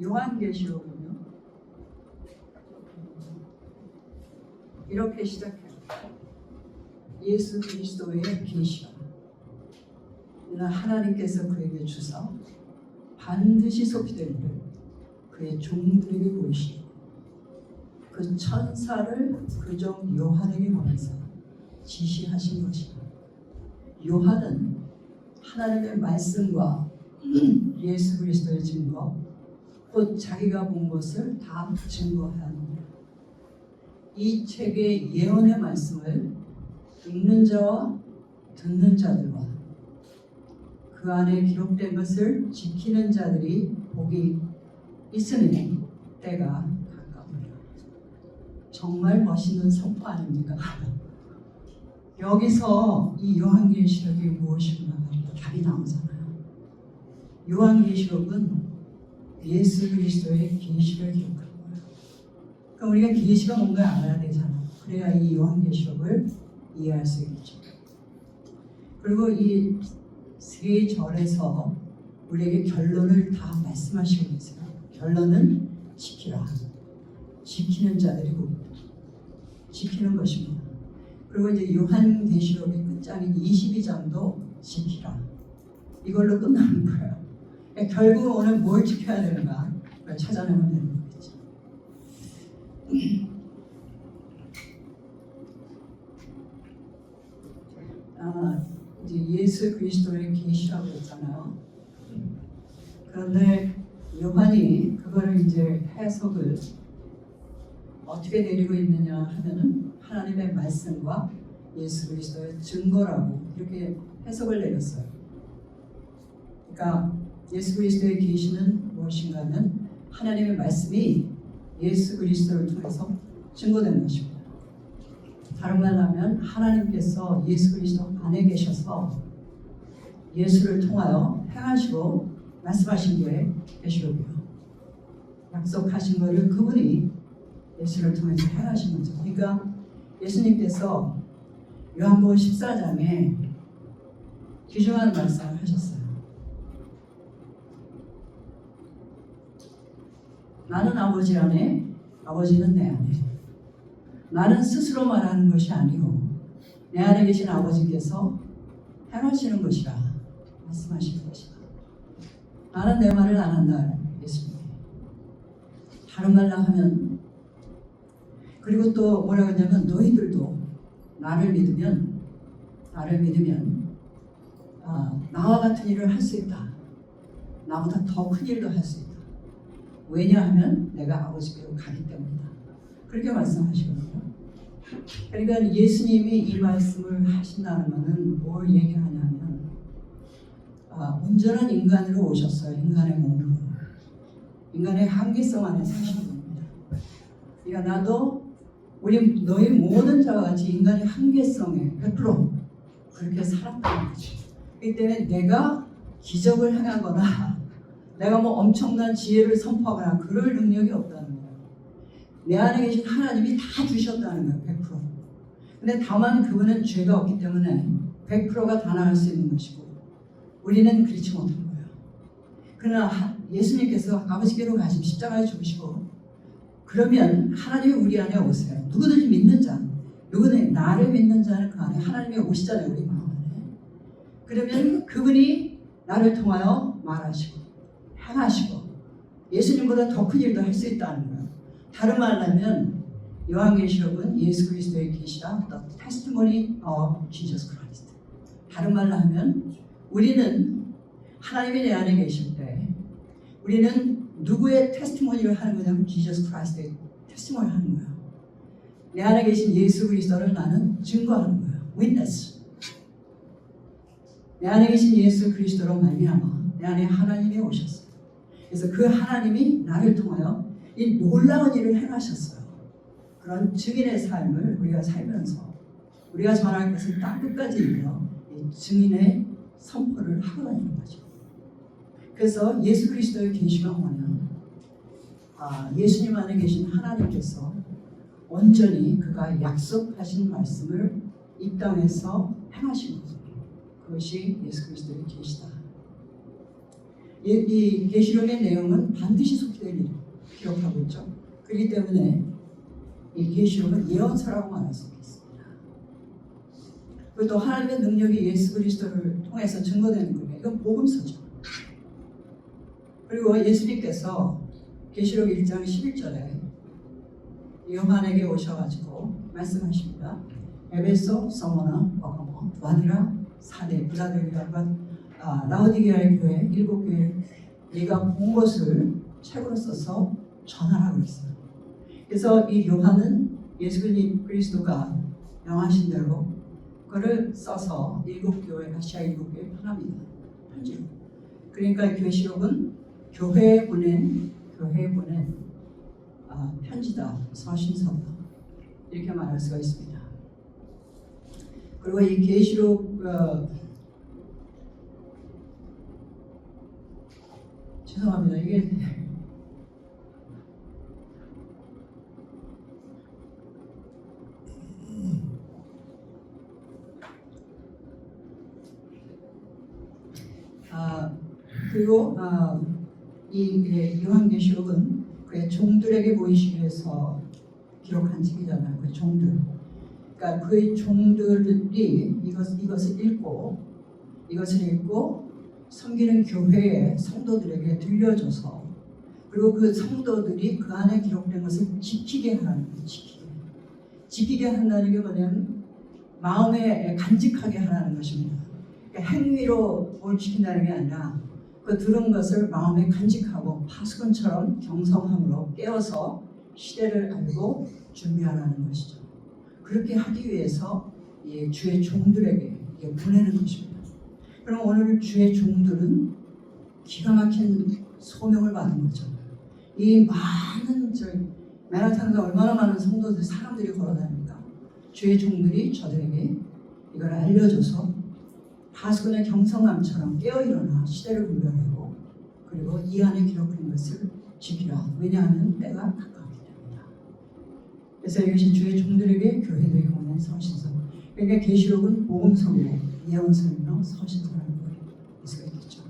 요한계시록은요 이렇게 시작해요. 예수 그리스도의 계시가 하나님께서 그에게 주사 반드시 속히될 일을 그의 종들에게 보이시고 그 천사를 그종 요한에게 보내서 지시하신 것이다. 요한은 하나님의 말씀과 예수 그리스도의 증거, 곧 자기가 본 것을 다 증거해야 합니다. 이 책의 예언의 말씀을 읽는 자와 듣는 자들과 그 안에 기록된 것을 지키는 자들이 복이 있으니 때가 가까우니라. 정말 멋있는 선포 아닙니까? 여기서 이 요한계시록이 무엇인가 답이 나오잖아요. 요한계시록은 예수 그리스도의 계시를 기록하는 거예요. 그럼 우리가 계시가 뭔가 알아야 되잖아요. 그래야 이 요한계시록을 이해할 수 있겠죠. 그리고 이 세 절에서 우리에게 결론을 다 말씀하시고 계세요. 결론은 지키라. 지키는 자들이고 지키는 것입니다. 그리고 이제 요한계시록의 끝장인 22장도 지키라. 이걸로 끝나는 거예요. 결국 오늘 뭘 지켜야 되는가 그걸 찾아내면 되는 거겠죠. 이제 예수 그리스도의 계시라고 했잖아요. 그런데 요한이 그거를 이제 해석을 어떻게 내리고 있느냐 하면은 하나님의 말씀과 예수 그리스도의 증거라고 이렇게 해석을 내렸어요. 그러니까 예수 그리스도의 계시는 무엇인가 하면 하나님의 말씀이 예수 그리스도를 통해서 증거된 것입니다. 다른 말로 하면 하나님께서 예수 그리스도 안에 계셔서 예수를 통하여 행하시고 말씀하신 게 계시록이에요. 약속하신 것을 그분이 예수를 통해서 행하신 거죠. 그러니까 예수님께서 요한복음 14장에 귀중한 말씀을 하셨어요. 나는 아버지 안에, 아버지는 내 안에. 나는 스스로 말하는 것이 아니오 내 안에 계신 아버지께서 행하시는 것이라 말씀하시는 것이다. 나는 내 말을 안 한다. 예수님. 다른 말로 하면 그리고 또 뭐라고 하냐면 너희들도 나를 믿으면 나와 같은 일을 할 수 있다. 나보다 더 큰 일도 할 수 있다. 왜냐하면 내가 아버지께로 가기 때문이다. 그렇게 말씀하시거든요. 그러니까 예수님이 이 말씀을 하신다는 것은 뭘 얘기하냐면 온전한 인간으로 오셨어요. 인간의 몸으로. 인간의 한계성 안에 사시는 겁니다. 그러니까 나도 우리 너희 모든 자와 같이 인간의 한계성에 100% 그렇게 살았다는 거지. 그렇기 때문에 내가 기적을 행하거나 내가 뭐 엄청난 지혜를 선포하거나 그럴 능력이 없다는 거예요. 내 안에 계신 하나님이 다 주셨다는 거예요. 100%. 근데 다만 그분은 죄가 없기 때문에 100%가 다 나갈 수 있는 것이고 우리는 그렇지 못한 거예요. 그러나 예수님께서 아버지께로 가신 십자가에 죽으시고 그러면 하나님이 우리 안에 오세요. 누구든지 믿는 자, 누구든지 나를 믿는 자는 그 안에 하나님이 오시잖아요. 우리 마음 안에. 그러면 그분이 나를 통하여 말하시고 행하시고 예수님보다 더 큰 일도 할 수 있다는 거예요. 다른 말로 하면 요한계시록은 예수 그리스도의 계시라 the testimony of Jesus Christ. 다른 말로 하면 우리는 하나님이 내 안에 계실 때 우리는 누구의 테스티모니를 하는 거냐면 Jesus Christ의 테스티모니를 하는 거예요. 내 안에 계신 예수 그리스도를 나는 증거하는 거예요. Witness. 내 안에 계신 예수 그리스도로 말미암아 내 안에 하나님이 오셨어요. 그래서 그 하나님이 나를 통하여 이 놀라운 일을 행하셨어요. 그런 증인의 삶을 우리가 살면서 우리가 전할 것을 딱 끝까지 이겨 이 증인의 선포를 하고 다니는 거죠. 그래서 예수 그리스도의 계시가 뭐냐면 예수님 안에 계신 하나님께서 온전히 그가 약속하신 말씀을 이 땅에서 행하신 거죠. 그것이 예수 그리스도의 계시다. 이 계시록의 내용은 반드시 속될 일 기록하고 있죠. 그렇기 때문에 이 계시록은 예언서라고 말할 수 있겠습니다. 그리고 또 하나님의 능력이 예수 그리스도를 통해서 증거되는 거예요. 이건 복음서죠. 그리고 예수님께서 계시록 1장 11절에 요한에게 오셔가지고 말씀하십니다. 에베소, 서머나, 버가모, 두아디라, 사대, 빌라델피아와 라오디게아의 교회, 7교회 네가 본 것을 책으로 써서 전하라고 그랬어요. 그래서 이 요한은 예수 그리스도가 명하신 대로 그거를 써서 7교회, 아시아 7교회에 보냅니다. 편지로. 그러니까 계시록은 교회에 보낸 편지다, 서신서다 이렇게 말할 수가 있습니다. 그리고 이 계시록 죄송합니다. 이게 그리고 이 요한계시록은 그의 종들에게 보이시기 위해서 기록한 책이잖아요. 그 종들. 그러니까 그의 종들이 이것을 읽고 섬기는 교회의 성도들에게 들려줘서 그리고 그 성도들이 그 안에 기록된 것을 지키게 하는 거예요. 지키게 한다는 게 뭐냐면 마음에 간직하게 하라는 것입니다. 그러니까 행위로 뭘 지킨다는 게 아니라 그 들은 것을 마음에 간직하고 파수꾼처럼 경성함으로 깨어서 시대를 알고 준비하라는 것이죠. 그렇게 하기 위해서 주의 종들에게 보내는 것입니다. 그럼 오늘 주의 종들은 기가 막힌 소명을 받은 거죠. 이 많은 맨하탄에서 얼마나 많은 성도들 사람들이 걸어다닙니까? 주의 종들이 저들에게 이걸 알려줘서 파수꾼의 경성함처럼 깨어일어나 시대를 분별하고 그리고 이 안에 기록된 것을 지키라. 왜냐하면 때가 가까웠기 때문이다. 그래서 이것이 주의 종들에게 교회들에게 오는 서신서. 그러니까 계시록은 복음서고 예언서이며 서신서라는 걸 알 수가 있겠죠.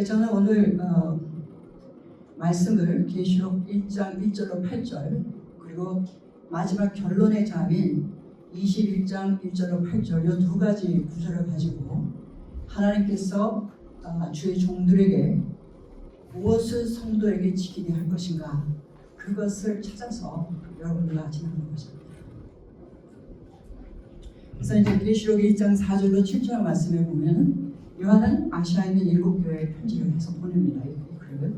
저는 오늘 말씀을 계시록 1장 1절로 8절 그리고 마지막 결론의 장인 21장 1절로 8절 이 두 가지 구절을 가지고 하나님께서 주의 종들에게 무엇을 성도에게 지키게 할 것인가 그것을 찾아서 여러분들과 지나는 것입니다. 그래서 이제 계시록 1장 4절로 7절 말씀에 보면 요한은 아시아에 있는 7교회에 편지를 해서 보냅니다. 이 글을.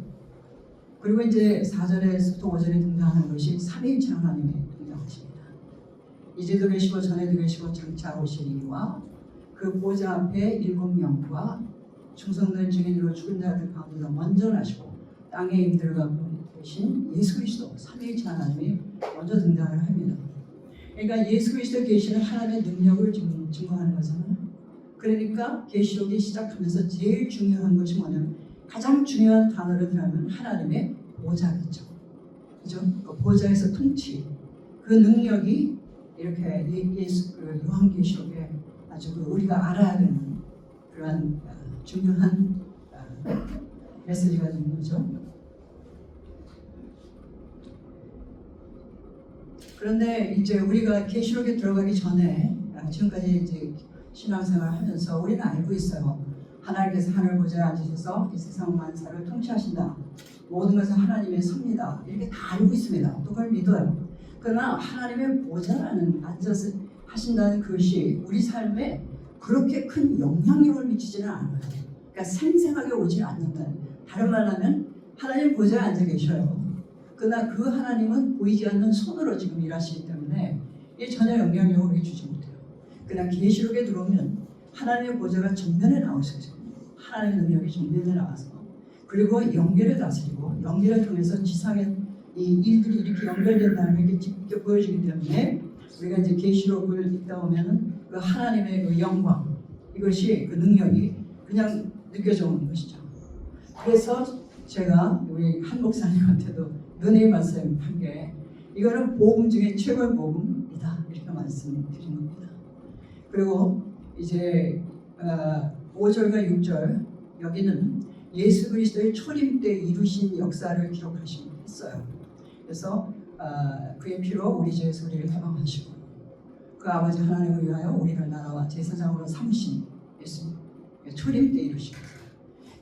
그리고 이제 4절에서부터 5절에 등장하는 것이 삼위일체 하나님이 등장하십니다. 이제도 계시고 전에도 계시고 장차 오실 이와 그 보좌 앞에 7명과 충성된 증인으로 죽은 자들 가운데서 먼저 나시고 땅에 임들과 계신 예수 그리스도 삼위일체 하나님이 먼저 등장을 합니다. 그러니까 예수 그리스도 계시는 하나님의 능력을 증거하는 거잖아요. 그러니까 계시록이 시작하면서 제일 중요한 것이 뭐냐면 가장 중요한 단어를 들으면 하나님의 보좌겠죠. 그죠? 그 보좌에서 통치, 그 능력이 이렇게 요한계시록에 아주 우리가 알아야 되는 그러한 중요한 메시지가 되는 거죠. 그런데 이제 우리가 계시록에 들어가기 전에 지금까지 이제 신앙생활을 하면서 우리는 알고 있어요. 하나님께서 하늘 보좌에 앉으셔서 이 세상 만사를 통치하신다. 모든 것은 하나님의 섭니다. 이렇게 다 알고 있습니다. 또 그걸 믿어요. 그러나 하나님의 보좌라는 앉아서 하신다는 것이 우리 삶에 그렇게 큰 영향력을 미치지는 않아요. 그러니까 생생하게 오지 않는다. 다른 말로 하면 하나님 보좌에 앉아 계셔요. 그러나 그 하나님은 보이지 않는 손으로 지금 일하시기 때문에 이게 전혀 영향력을 우리에게 주지 못해요. 그러나 계시록에 들어오면 하나님의 보좌가 전면에 나오시죠. 하나님의 능력이 전면에 나와서 그리고 연결을 다스리고 연결을 통해서 지상의 이 일들이 이렇게 연결된다는 게 직접 보여지기 때문에 우리가 이제 계시록을 읽다 보면은 그 하나님의 그 영광 이것이 그 능력이 그냥 느껴져 오는 것이죠. 그래서 제가 우리 한 목사님한테도 은혜의 말씀한 게 이거는 복음 중에 최고의 복음이다 이렇게 말씀드린 겁니다. 그리고 이제 5절과 6절 여기는 예수 그리스도의 초림 때 이루신 역사를 기록하셨어요. 그래서 그의 피로 우리 죄에서 우리를 해방하시고 그 아버지 하나님을 위하여 우리를 나라와 제사장으로 삼으신 예수님 초림 때 이루시고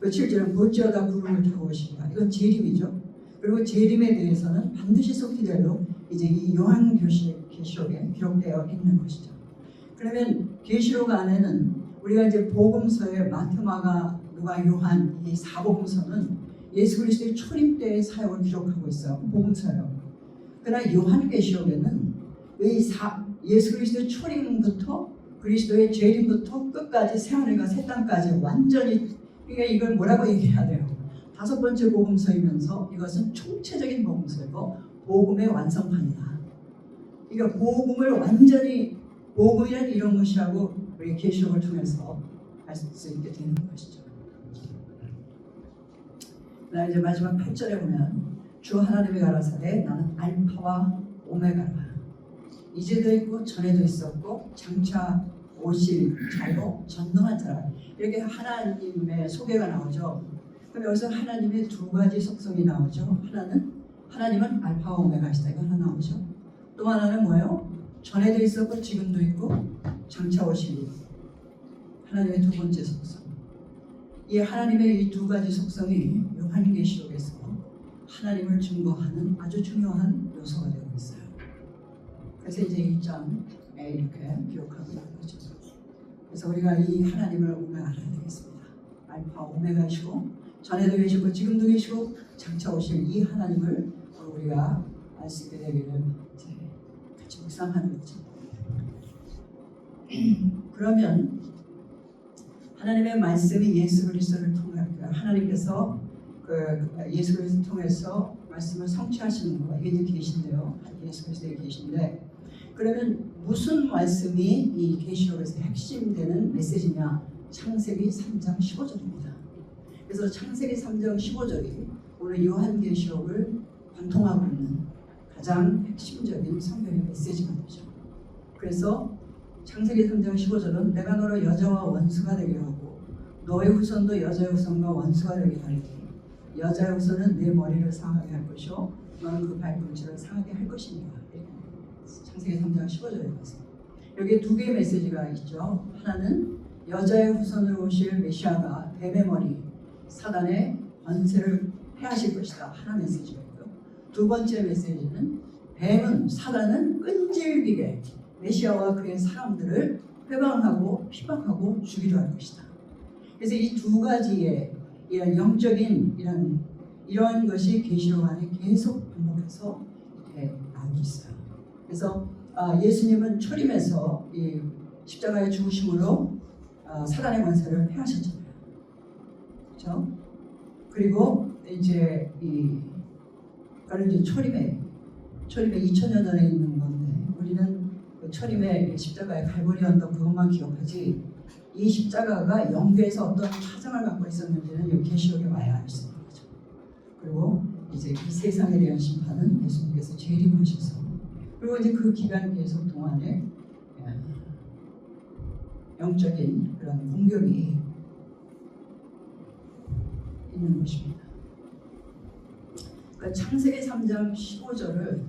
그 7절은 볼지어다 구름을 타고 오시리라. 이건 재림이죠. 그리고 재림에 대해서는 반드시 속기대로 이제 이 요한계시록에 기록되어 있는 것이죠. 그러면 계시록 안에는 우리가 이제 복음서의 마태, 마가, 누가, 요한 이 사복음서는 예수 그리스도의 초림 때의 사역을 기록하고 있어요. 복음서요. 그러나 요한계시록에는 예수 그리스도의 초림부터 그리스도의 재림부터 끝까지 새하늘과 새 땅까지 완전히 그러니까 이걸 뭐라고 얘기해야 돼요? 5번째 복음서이면서 이것은 총체적인 복음서이고 복음의 완성판이다. 그러니까 복음을 완전히 복음이란 이런 것이라고 우리 계시록을 통해서 알 수 있게 되는 것이죠. 나 이제 마지막 8절에 보면 주 하나님이 가라사대 나는 알파와 오메가라. 이제도 있고 전에도 있었고 장차 오실 자요 전능한 자라. 이렇게 하나님의 소개가 나오죠. 그럼 여기서 하나님의 두 가지 속성이 나오죠. 하나님은 알파와 오메가시다. 이거 하나 나오죠. 또 하나는 뭐예요? 전에도 있었고 지금도 있고 장차 오실 하나님의 두 번째 속성. 이 하나님의 이 두 가지 속성이 요한계시록에서 하나님을 증거하는 아주 중요한 요소가 되고 있어요. 그래서 이제 1장에 이렇게 기록하고 있는 거죠. 그래서 우리가 이 하나님을 오늘 알아야 되겠습니다. 알파 오메가이시고 전에도 계시고 지금도 계시고 장차 오실 이 하나님을 우리가 알 수 있게 되기를 이제 같이 묵상하는 거죠. 그러면 하나님의 말씀이 예수 그리스도를 통해 하나님께서 예수 그리스도를 통해서 말씀을 성취하시는 거 이게 이제 계신데요. 예수 그리스도의 계신데 그러면 무슨 말씀이 이 계시록에서 핵심되는 메시지냐? 창세기 3장 15절입니다. 그래서 창세기 3장 15절이 오늘 요한계시록을 관통하고 있는 가장 핵심적인 성경의 메시지가 되죠. 그래서 창세기 3장 15절은 내가 너를 여자와 원수가 되게 하고 너의 후손도 여자의 후손과 원수가 되게 하리니 여자의 후손은 내 머리를 상하게 할 것이요 너는 그 발꿈치를 상하게 할 것이니라. 창세기 3장 15절에 가서 여기 두 개의 메시지가 있죠. 하나는 여자의 후손으로 오실 메시아가 뱀의 머리 사단의 권세를 패하실 것이다. 하나 메시지가 있고요. 두 번째 메시지는 뱀은 사단은 끈질기게 메시아와 그의 사람들을 회방하고 핍박하고 죽이려 할 것이다. 그래서 이 두 가지의 이런 영적인 이러한 것이 계시록 안에 계속 반복해서 이렇게 나오고 있어요. 그래서 예수님은 초림에서 이 십자가의 죽으심으로 사단의 권세를 패하셨잖아요. 그렇죠? 그리고 이제 그걸 이제 초림에 2000년 전에 있는 건데 우리는 그 초림에 십자가의 갈보리 언덕 그것만 기억하지 이 십자가가 영계에서 어떤 파장을 갖고 있었는지는 이 계시록에 와야 알 수 있는 거죠. 그리고 이제 이 세상에 대한 심판은 예수님께서 재림하셔서 그리고 이제 그 기간 계속 동안에 영적인 그런 공격이 있는 것입니다. 그러니까 창세기 3장 15절을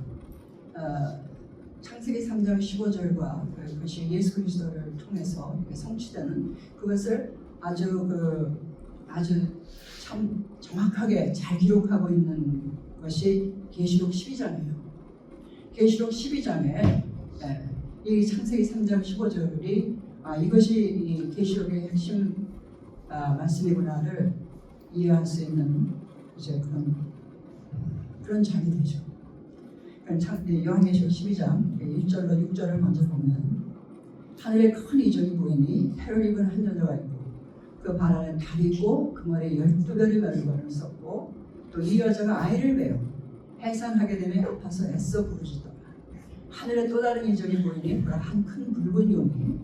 창세기 3장 15절과 그것이 예수 그리스도를 통해서 성취되는 그것을 아주 참 정확하게 잘 기록하고 있는 것이 계시록 12장이에요. 계시록 12장에 이 창세기 3장 15절이 이것이 이 계시록의 핵심 말씀이구나를 이해할 수 있는 이제 그런 장이 되죠. 요한계시록 12장 1절로 6절을 먼저 보면 하늘에 큰 이적이 보이니 해를 입은 한 여자가 있고 그 발 안에 달이 있고 그 머리에 12별의 면류관을 썼고 또 이 여자가 아이를 베어 해산하게 되면 아파서 애써 부르짖더라. 하늘에 또 다른 이적이 보이니 한 큰 붉은 용이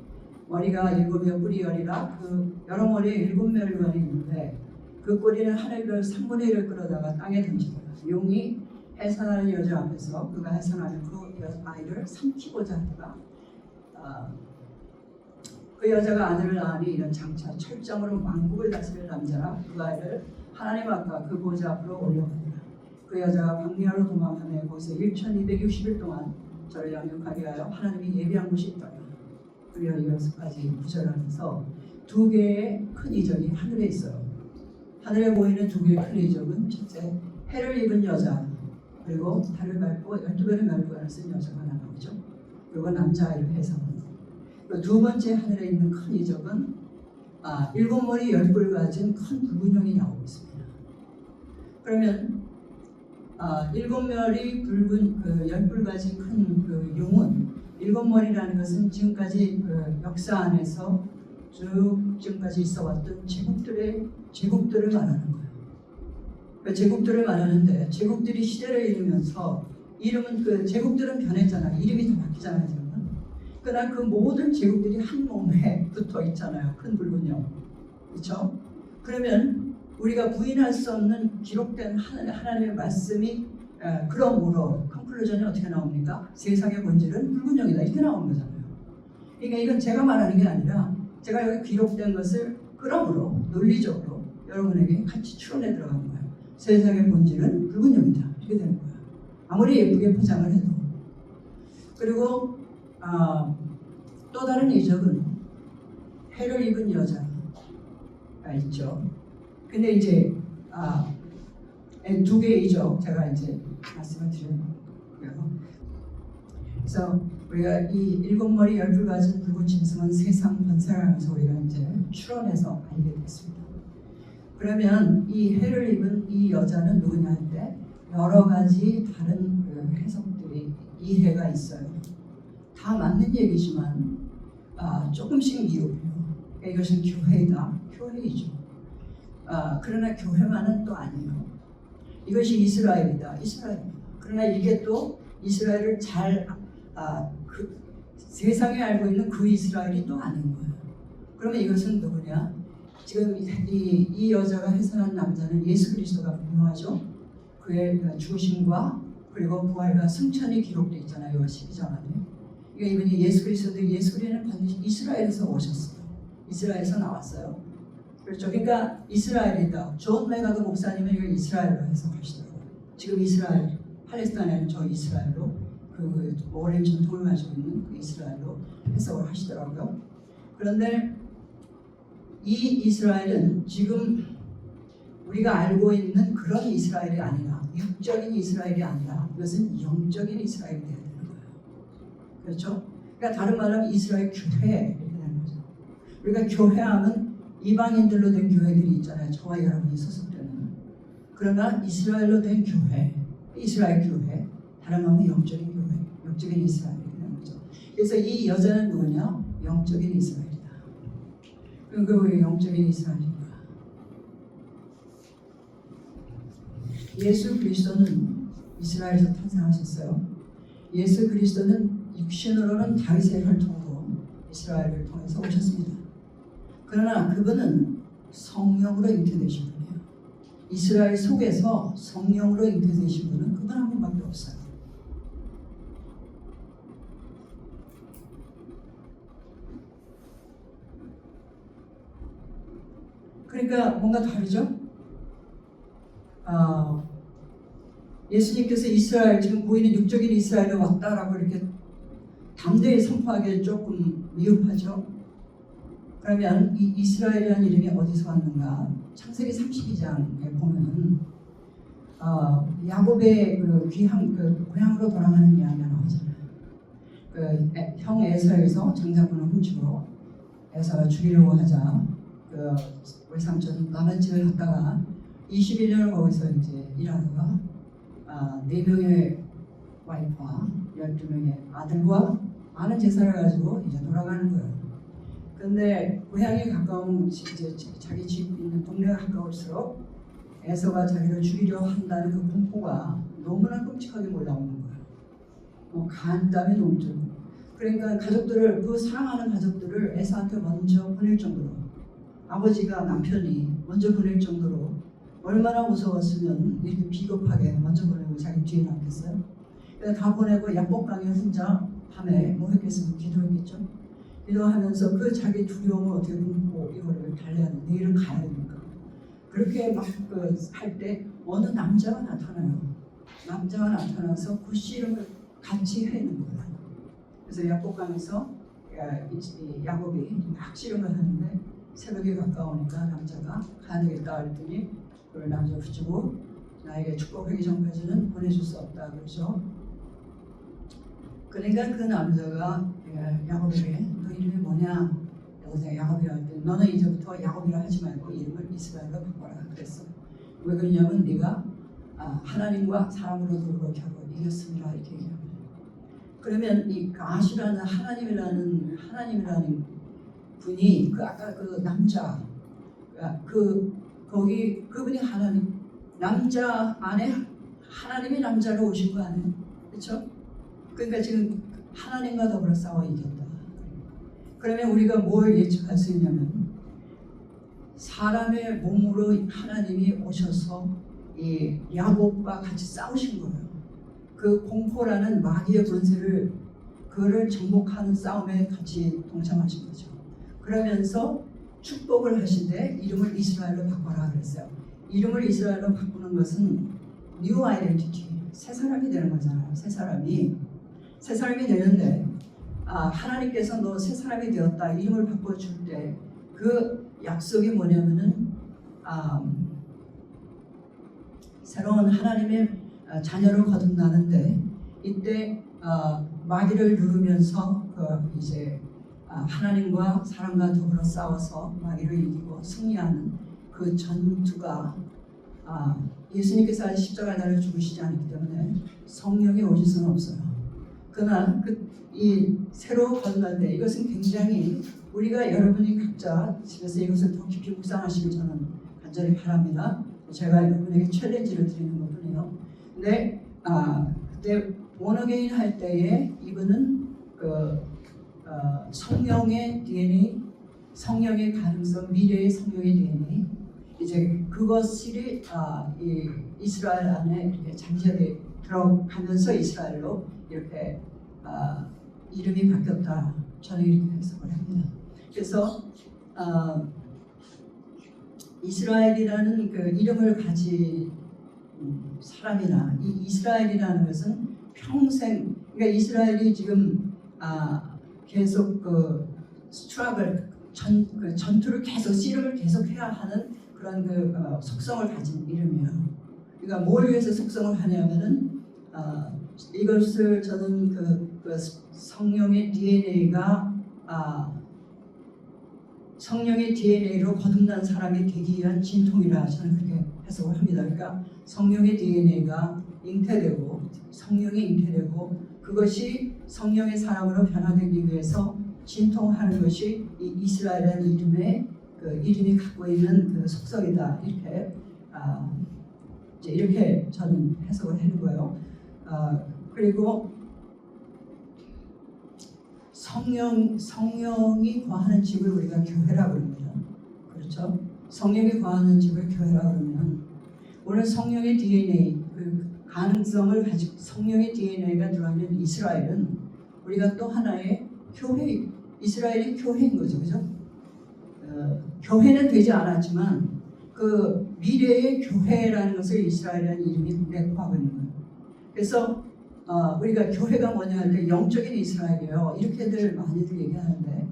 머리가 7며 뿔이 10이라 그 여러 머리에 7면류관이 있는데 그 꼬리는 하늘별 3분의 1을 끌어다가 땅에 던지더라. 용이 해산하는 여자 앞에서 그가 해산하는 그 아이를 삼키고자 하다가 그 여자가 아들을 낳으니 이런 장차 철장으로 왕국을 다스릴 남자라 그 아이를 하나님 앞과 그 보좌 앞으로 올려보니라. 그 여자가 광야로 도망하며 거기서 1260일 동안 저를 양육하게 하여 하나님이 예비한 곳이 있더라. 그리고 이어서까지 구절하면서 두 개의 큰 이적이 하늘에 있어요. 하늘에 보이는 두 개의 큰 이적은 첫째 해를 입은 여자, 그리고 달을 밟고 12별의 말구안을 쓴 여자가 하나 나오죠. 그리고 남자아이를 해석합니다. 두 번째 하늘에 있는 큰 이적은 일곱 머리 열뿔 가진 큰 붉은 용이 나오고 있습니다. 그러면 일곱 머리 붉은 열뿔 가진 큰 그 용은 일곱 머리라는 것은 지금까지 그 역사 안에서 쭉 지금까지 있어왔던 제국들을 말하는 거예요. 그 제국들을 말하는데 제국들이 시대를 잃으면서 이름은 그 제국들은 변했잖아요. 이름이 다 바뀌잖아요. 지금은. 그러나 그 모든 제국들이 한 몸에 붙어 있잖아요. 큰 붉은 용. 그렇죠? 그러면 우리가 부인할 수 없는 기록된 하나님의 말씀이 그러므로 컨클루전이 어떻게 나옵니까? 세상의 본질은 붉은 용이다. 이렇게 나오는 거잖아요. 그러니까 이건 제가 말하는 게 아니라 제가 여기 기록된 것을 그러므로 논리적으로 여러분에게 같이 추론해 들어간 거예요. 세상의 본질은 붉은 용이다. 이렇게 되는 거예요. 아무리 예쁘게 포장을 해도. 그리고 또 다른 이적은 해를 입은 여자가 있죠. 근데 이제 두 개의 이적 제가 이제 말씀을 드렸고요. 그래서 우리가 이 일곱 머리 열불 가진 붉은 짐승은 세상 번세를 하면서 우리가 이제 추론해서 알게 됐습니다. 그러면 이 해를 입은 이 여자는 누구냐 할 때 여러 가지 다른 해석들이 이해가 있어요. 다 맞는 얘기지만 조금씩 미흡해요. 이것은 교회이다. 교회이죠. 그러나 교회만은 또 아니에요. 이것이 이스라엘이다. 이스라엘입니다. 그러나 이게 또 이스라엘을 세상에 알고 있는 그 이스라엘이 또 아닌 거예요. 그러면 이것은 누구냐? 지금 이 여자가 해석한 남자는 예수 그리스도가 분명하죠. 그의 죽으심과 그리고 부활과 승천이 기록되어 있잖아요. 12장 안에. 그러니까 이분이 예수 그리스도인데 예수 그리스도는 반드시 이스라엘에서 오셨어요. 이스라엘에서 나왔어요. 그렇죠. 그러니까 이스라엘이다. 존 메가드 목사님은 이걸 이스라엘로 해석하시더라고요. 지금 이스라엘, 팔레스타인에는 저 이스라엘로 그 오랜 전통을 가지고 있는 그 이스라엘로 해석을 하시더라고요. 그런데 이 이스라엘은 지금 우리가 알고 있는 그런 이스라엘이 아니라 육적인 이스라엘이 아니라 이것은 영적인 이스라엘이 되어야 되는 거예요. 그렇죠? 그러니까 다른 말로 하면 이스라엘 교회 이렇게 되는 거죠. 우리가 교회하면 이방인들로 된 교회들이 있잖아요. 저와 여러분이 소속되는. 그러나 이스라엘로 된 교회, 이스라엘 교회, 다른 말로 영적인 교회, 영적인 이스라엘이 되는 거죠. 그래서 이 여자는 누구냐? 영적인 이스라엘이다. 그럼 왜 영적인 이스라엘인가? 예수 그리스도는 이스라엘에서 탄생하셨어요. 예수 그리스도는 육신으로는 다윗의 혈통으로 이스라엘을 통해서 오셨습니다. 그러나 그분은 성령으로 잉태되신 분이에요. 이스라엘 속에서 성령으로 잉태되신 분은 그분 한 분밖에 없어요. 그러니까 뭔가 다르죠? 예수님께서 이스라엘, 지금 보이는 육적인 이스라엘에 왔다라고 이렇게 담대히 선포하기에 조금 미흡하죠? 그러면 이 이스라엘이라는 이름이 어디서 왔는가? 창세기 32장에 보면 야곱의 그 고향으로 돌아가는 이야기가 나오잖아요. 그 형 에서에서 장자분을 훔치고 에서가 죽이려고 하자 그 외삼촌 남의 집에 갔다가 21년을 거기서 이제 일하다가 4명의 와이프와 12명의 아들과 많은 재산을 가지고 이제 돌아가는 거예요. 그런데 고향에 가까운 이제 자기 집 있는 동네가 가까울수록 에서가 자기를 죽이려 한다는 그 공포가 너무나 끔찍하게 올라오는 거예요. 뭐 간담이 넘치고. 그러니까 가족들을, 그 사랑하는 가족들을 에서한테 먼저 보낼 정도로, 아버지가 남편이 먼저 보낼 정도로 얼마나 무서웠으면 이렇게 비겁하게 먼저 보내고 자기 뒤에 남겼어요. 다 보내고 약복강에 혼자 밤에 뭐 했겠으면 기도했겠죠. 기도하면서 그 자기 두려움을 어떻게 보고 이거를 달래야 돼. 내일은 가야 되니까. 그렇게 막 할 때 어느 남자가 나타나요. 남자가 나타나서 그 씨름을 같이 해는 거예요. 그래서 야곱강에서 야곱이 막 씨름을 하는데 새벽이 가까우니까 남자가 가야 되겠다 그랬더니 그걸 남자 붙이고 나에게 축복하기 전까지는 보내줄 수 없다 그러죠. 그러니까 그 남자가 야곱에게 너 이름이 뭐냐? 여기서 야곱이라 할 때 너는 이제부터 야곱이라 하지 말고 이름을 이스라엘로 바꿔라 그랬어. 왜 그러냐면 네가 하나님과 사람으로도 그렇게 하고 이겼습니다 이렇게 얘기합니다. 그러면 이 가시라는 하나님이라는 분이 그 아까 그 남자 그분이 하나님 남자 안에 하나님이 남자로 오신 거 아니에요? 그렇죠? 그러니까 지금 하나님과 더불어 싸워 이겼다. 그러면 우리가 뭘 예측할 수 있냐면 사람의 몸으로 하나님이 오셔서 이 야곱과 같이 싸우신 거예요. 그 공포라는 마귀의 권세를 그를 정복하는 싸움에 같이 동참하신 거죠. 그러면서 축복을 하시되 이름을 이스라엘로 바꿔라 그랬어요. 이름을 이스라엘로 바꾸는 것은 new identity, 새 사람이 되는 거잖아요. 새 사람이 되는데 하나님께서 너 새 사람이 되었다 이름을 바꿔줄 때 그 약속이 뭐냐면은 새로운 하나님의 자녀로 거듭나는데 이때 마귀를 누르면서 이제 하나님과 사람과 더불어 싸워서 마귀를 이기고 승리하는 그 전투가 예수님께서 십자가 날려 죽으시지 않기 때문에 성령이 오실 수는 없어요. 그러나 이 새로 거듭날 때 이것은 굉장히 우리가 여러분이 각자 집에서 이것을 더 깊이 묵상하시길 저는 간절히 바랍니다. 제가 여러분에게 챌린지를 드리는 것뿐이에요. 근데 그때 본어게인 할 때에 이분은 성령의 DNA, 성령의 가능성, 미래의 성령의 DNA 이제 그것이 이 이스라엘 안에 이렇게 장전이 들어가면서 이스라엘로 이렇게 이름이 바뀌었다. 저는 이렇게 해석을 합니다. 그래서 이스라엘이라는 그 이름을 가진 사람이나 이 이스라엘이라는 것은 평생 그러니까 이스라엘이 지금 계속 스트러글 전투를 계속 씨름을 계속 해야 하는 그런 속성을 가진 이름이에요. 그러니까 뭘 위해서 속성을 하냐면은 이것을 저는 그 성령의 DNA로 거듭난 사람이 되기 위한 진통이라 저는 그렇게 해석을 합니다. 그러니까 성령의 DNA가 잉태되고 성령이 잉태되고 그것이 성령의 사람으로 변화되기 위해서 진통하는 것이 이 이스라엘이라는 이름의 이름이 갖고 있는 그 속성이다. 이렇게 저는 해석을 하는 거예요. 그리고 성령이 거하는 집을 우리가 교회라고 합니다. 그렇죠? 성령이 거하는 집을 교회라고 하면 오늘 성령의 DNA, 그 가능성을 가지고 성령의 DNA가 들어있는 이스라엘은 우리가 또 하나의 교회, 이스라엘이 교회인 거죠. 그죠? 교회는 되지 않았지만 그 미래의 교회라는 것을 이스라엘이라는 이름이 내포하고 있는 거예요. 그래서 우리가 교회가 뭐냐 할 때 영적인 이스라엘이에요. 이렇게들 많이들 얘기하는데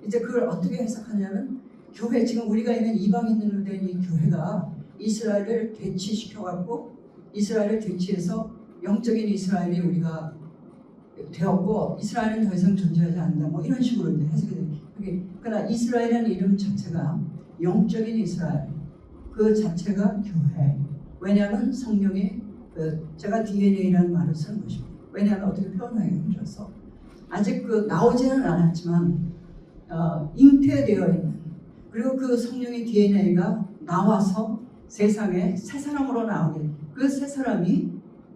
이제 그걸 어떻게 해석하냐면 교회 지금 우리가 있는 이방인으로 된 이 교회가 이스라엘을 대치시켜갖고 이스라엘을 대치해서 영적인 이스라엘이 우리가 되었고 이스라엘은 더 이상 존재하지 않는다. 뭐 이런 식으로 이제 해석이 돼요. 그러나 이스라엘이라는 이름 자체가 영적인 이스라엘 그 자체가 교회. 왜냐하면 성령의 제가 DNA라는 말을 쓰는 것입니다. 왜냐하면 어떻게 표현하기 힘들어서 아직 나오지는 않았지만 잉태되어 있는 그리고 그 성령의 DNA가 나와서 세상에 새 사람으로 나오게 그 새 사람이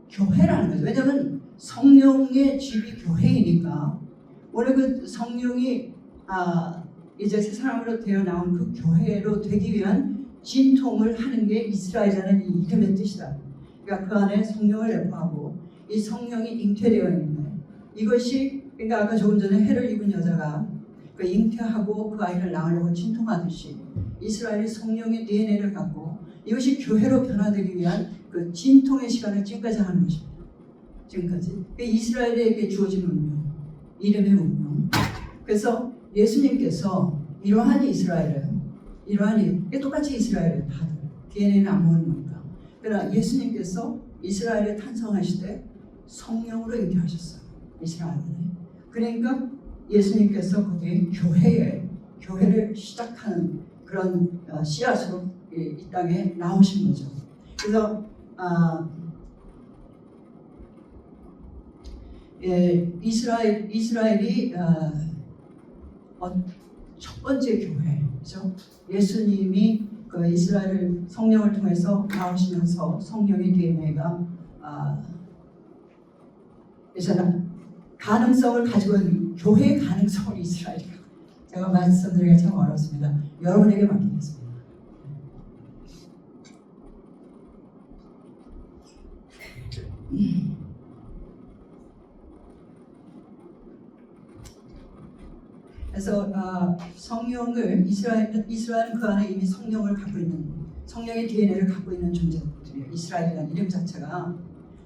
교회라는 거죠. 왜냐하면 성령의 집이 교회이니까 오늘 그 성령이 이제 새 사람으로 되어 나온 그 교회로 되기 위한 진통을 하는 게 이스라엘이라는 이 이름의 뜻이다. 그러니까 그 안에 성령을 내포하고 이 성령이 잉태되어 있는 이것이 그러니까 아까 조금 전에 해를 입은 여자가 그 잉태하고 그 아이를 낳으려고 진통하듯이 이스라엘이 성령의 DNA를 갖고 이것이 교회로 변화되기 위한 그 진통의 시간을 지금까지 하는 것입니다. 지금까지 이스라엘에게 주어진 운명, 이름의 운명. 그래서 예수님께서 이러한 이스라엘은 이러한 똑같이 이스라엘은 다들 DNA는 안 먹는 겁니다. 그러나 예수님께서 이스라엘에 탄생하실 때 성령으로 잉태하셨어요. 이스라엘에. 그러니까 예수님께서 거기 교회를 시작하는 그런 씨앗으로 이 땅에 나오신 거죠. 그래서 이스라엘이 첫 번째 교회죠. 예수님이 그 이스라엘 성령을 통해서 나오시면서 성령의 DNA가 가능성을 가지고 있는 교회의 가능성을 이스라엘이 제가 말씀드리기가 참 어렵습니다. 여러분에게 맡기겠습니다. 그래서 성령을 이스라엘은 그 안에 이미 성령을 갖고 있는 성령의 DNA를 갖고 있는 존재들이에요. 이스라엘이라는 이름 자체가.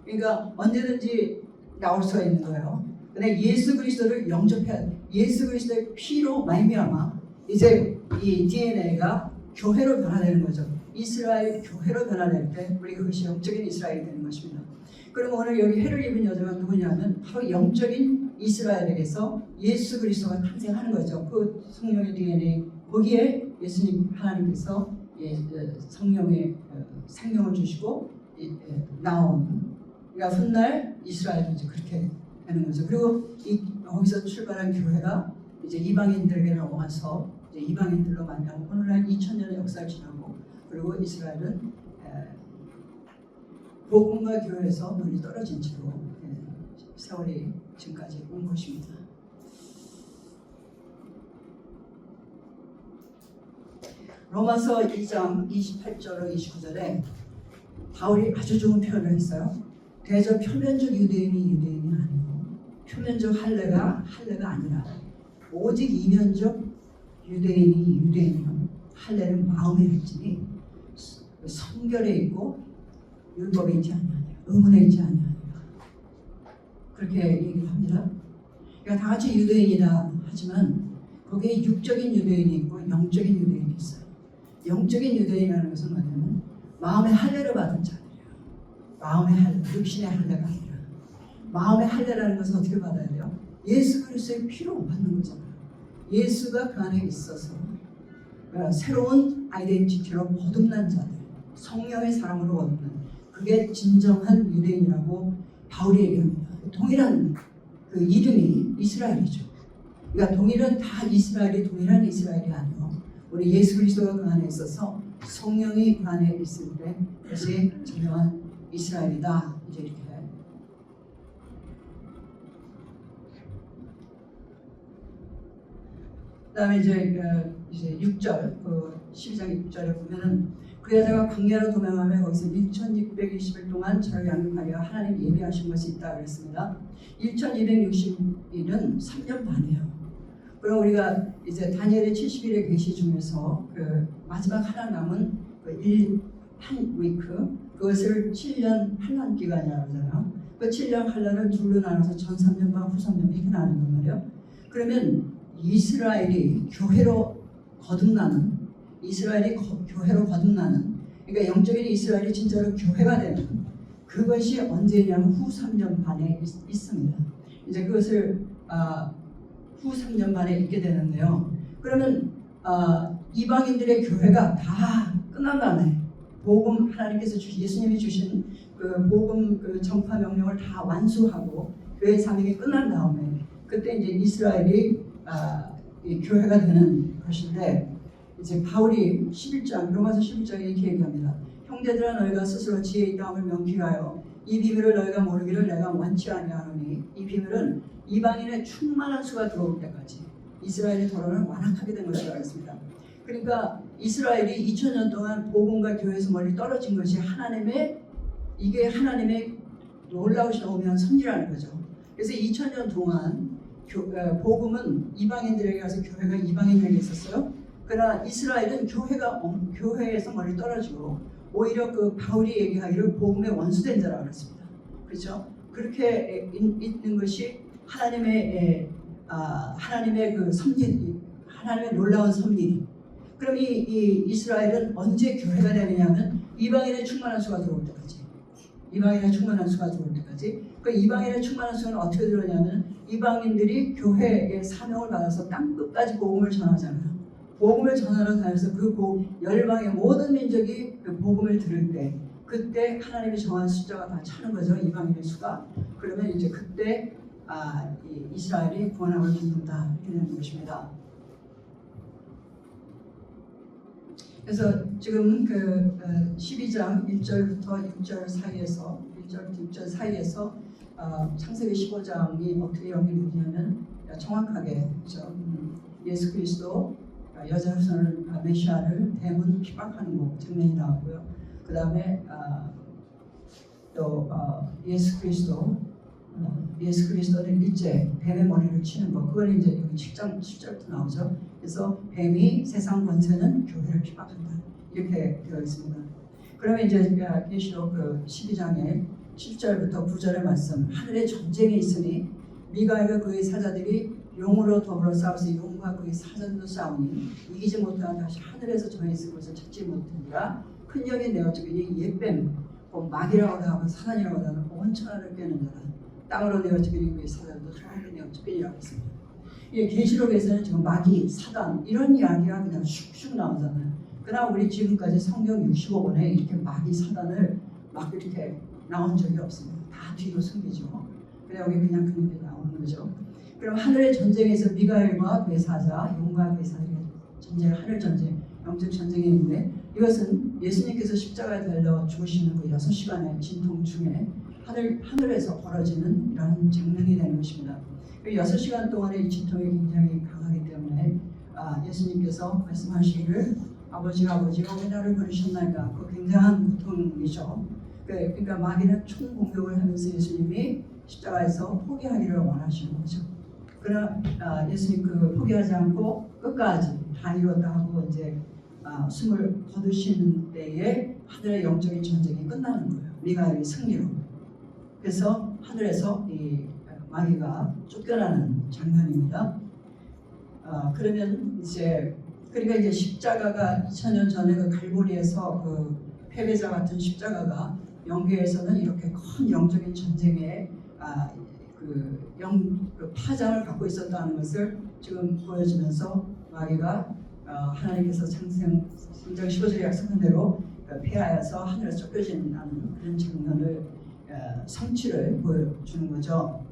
그러니까 언제든지 나올 수가 있는 거예요. 근데 예수 그리스도를 영접해야 돼. 예수 그리스도의 피로 말미암아 이제 이 DNA가 교회로 변화되는 거죠. 이스라엘 교회로 변화될 때 우리 그것이 영적인 이스라엘이 되는 것입니다. 그럼 오늘 여기 해를 입은 여자가 누구냐면 바로 영적인 이스라엘에게서 예수 그리스도가 탄생하는 거죠. 그 성령의 DNA 거기에 예수님 하나님께서 성령의 생명을 주시고 나온 그러니까 훗날 이스라엘도 이제 그렇게 되는 거죠. 그리고 거기서 출발한 교회가 이제 이방인들에게 넘어가서 이제 이방인들로 만나고 오늘날 2000년의 역사를 지나고 그리고 이스라엘은 복음과 교회에서 눈이 떨어진 채로 세월이 지금까지 온 것입니다. 로마서 2장 28절로 29절에 바울이 아주 좋은 표현을 했어요. 대저 표면적 유대인이 아니고 표면적 할례가 아니라 오직 이면적 유대인이면 할례는 마음에 있지니 성결에 있고 율법에 있지 아니하니라 의문에 있지 아니하니라 그렇게 얘기를 합니다. 그러니까 다 같이 유대인이라 하지만 거기에 육적인 유대인이 있고 영적인 유대인이 있어요. 영적인 유대인이라는 것은 뭐냐면 마음의 할례를 받은 자들이에요. 마음의 할례, 육신의 할례가 아니라 마음의 할례라는 것은 어떻게 받아야 돼요? 예수 그리스도의 피로 받는 거잖아요. 예수가 그 안에 있어서 새로운 아이덴티티로 거듭난 자들, 성령의 사랑으로 거듭난 그게 진정한 유대인이라고 바울이 얘기합니다. 동일한 그 이름이 이스라엘이죠. 그러니까 동일한 다 이스라엘이 동일한 이스라엘이 아니고 우리 예수 그리스도가 그 안에 있어서 성령이 그 안에 있을 때 그것이 진정한 이스라엘이다. 이제 이렇게. 그다음에 이제 6절, 12장 6절에 보면은 그 여자가 광야로 도망하며 거기서 1620일 동안 저를 양육하려 하나님 예비하신 것이 있다 그랬습니다. 1260일은 3년 반이에요. 그럼 우리가 이제 다니엘의 70일의 계시 중에서 그 마지막 하나 남은 한 위크 그것을 7년 환란 기간이라고 하잖아요. 그 7년 환란을 둘로 나눠서 전 3년 반, 후 3년 이렇게 나누는 말이에요. 그러면 이스라엘이 교회로 거듭나는 교회로 거듭나는 그러니까 영적인 이스라엘이 진짜로 교회가 되는 그것이 언제냐면 후 3년 반에 있습니다. 이제 그것을 후 3년 반에 있게 되는데요. 그러면 이방인들의 교회가 다 끝난 다음에 복음 하나님께서 예수님이 주신 그 복음 그 전파 명령을 다 완수하고 교회 사명이 끝난 다음에 그때 이제 이스라엘이 이 교회가 되는 것인데 이제 바울이 11장 로마서 11장에 이렇게 얘기합니다. 형제들아 너희가 스스로 지혜 있다함을 명기하여 이 비밀을 너희가 모르기를 내가 원치 아니하노니 이 비밀은 이방인의 충만한 수가 들어올 때까지 이스라엘의 도로는 완악하게 된 것이라고 했습니다. 그러니까 이스라엘이 2000년 동안 복음과 교회에서 멀리 떨어진 것이 하나님의 놀라우신 오묘한 섭리라는 거죠. 그래서 2000년 동안 복음은 이방인들에게 가서 교회가 이방인들에게 있었어요. 그러나 이스라엘은 교회에서 멀리 떨어지고 오히려 그 바울이 얘기하기를 복음의 원수된 자라고 그랬습니다. 그렇죠? 그렇게 있는 것이 하나님의 그 섭리, 하나님의 놀라운 섭리. 그럼 이 이스라엘은 언제 교회가 되느냐면 이방인의 충만한 수가 들어올 때까지. 이방인의 충만한 수가 들어올 때까지. 그 이방인의 충만한 수는 어떻게 들어오냐면 이방인들이 교회의 사명을 받아서 땅 끝까지 복음을 전하잖아요. 복음을 전하러 다녀서 그 열방의 모든 민족이 그 복음을 들을 때 그때 하나님이 정한 숫자가 다 차는 거죠. 이방인의 수가. 그러면 이제 그때 이스라엘이 구원함을 받는다 이렇게 되는 것입니다. 그래서 지금 그 12장 1절부터 6절 사이에서 1절부터 6절 사이에서 창세기 15장이 어떻게 연결이 되냐면 정확하게 그렇죠? 예수 그리스도 여자 후손을 메시아를 대문 핍박하는 거 장면이 나오고요. 그 다음에 또 예수 그리스도는 일제 뱀의 머리를 치는 거 그건 이제 여기 7절부터 나오죠. 그래서 뱀이 세상 권세는 교회를 핍박한다 이렇게 되어 있습니다. 그러면 이제 계시록 그 12장의 10절부터 9절의 말씀 하늘의 전쟁이 있으니 미가엘과 그의 사자들이 용으로 더불어 싸워서 용과 그의 사자들도 싸우니 이기지 못하여 다시 하늘에서 정했을 것을 찾지 못하니라. 큰 영이 내어주고 이 옛뱀 마귀라고 하고 사단이라고 하는 온천하를 깨는 자라 땅으로 내어주기니 그의 사자들도 정확히 내어주기라고 했습니다. 이 계시록에서는 지금 마귀, 사단 이런 이야기가 그냥 슉슉 나오잖아요. 그러나 우리 지금까지 성경 65권에 이렇게 마귀, 사단을 막 이렇게 나온 적이 없습니다. 다 뒤로 숨기죠. 그래 여기 그냥 그렇게 나오는 거죠. 그럼 하늘의 전쟁에서 미가엘과 그의 사자, 용과 그의 사자의 전쟁, 하늘 전쟁, 영적 전쟁이 있는데 이것은 예수님께서 십자가에 달려 죽으시는 그 6시간의 진통 중에 하늘에서 벌어지는 이런 장면이 되는 것입니다. 6시간 동안의 이 진통이 굉장히 강하기 때문에 예수님께서 말씀하시기를 아버지가 왜 나를 버리셨나이까 그 굉장한 고통이죠. 그러니까 마귀는 총 공격을 하면서 예수님이 십자가에서 포기하기를 원하시는 거죠. 그러나 예수님 그 포기하지 않고 끝까지 다 이뤘다 하고 이제 숨을 거두시는 때에 하늘의 영적인 전쟁이 끝나는 거예요. 미가엘이 승리로. 그래서 하늘에서 이 마귀가 쫓겨나는 장면입니다. 그러면 이제 그러니까 이제 십자가가 2000년 전에 그 갈보리에서 그 패배자 같은 십자가가 영계에서는 이렇게 큰 영적인 전쟁에 그 파장을 갖고 있었다는 것을 지금 보여주면서 마귀가 하나님께서 창세기 15절에 약속한 대로 폐하여서 하늘에서 쫓겨지는 그런 장면을 성취를 보여주는 거죠.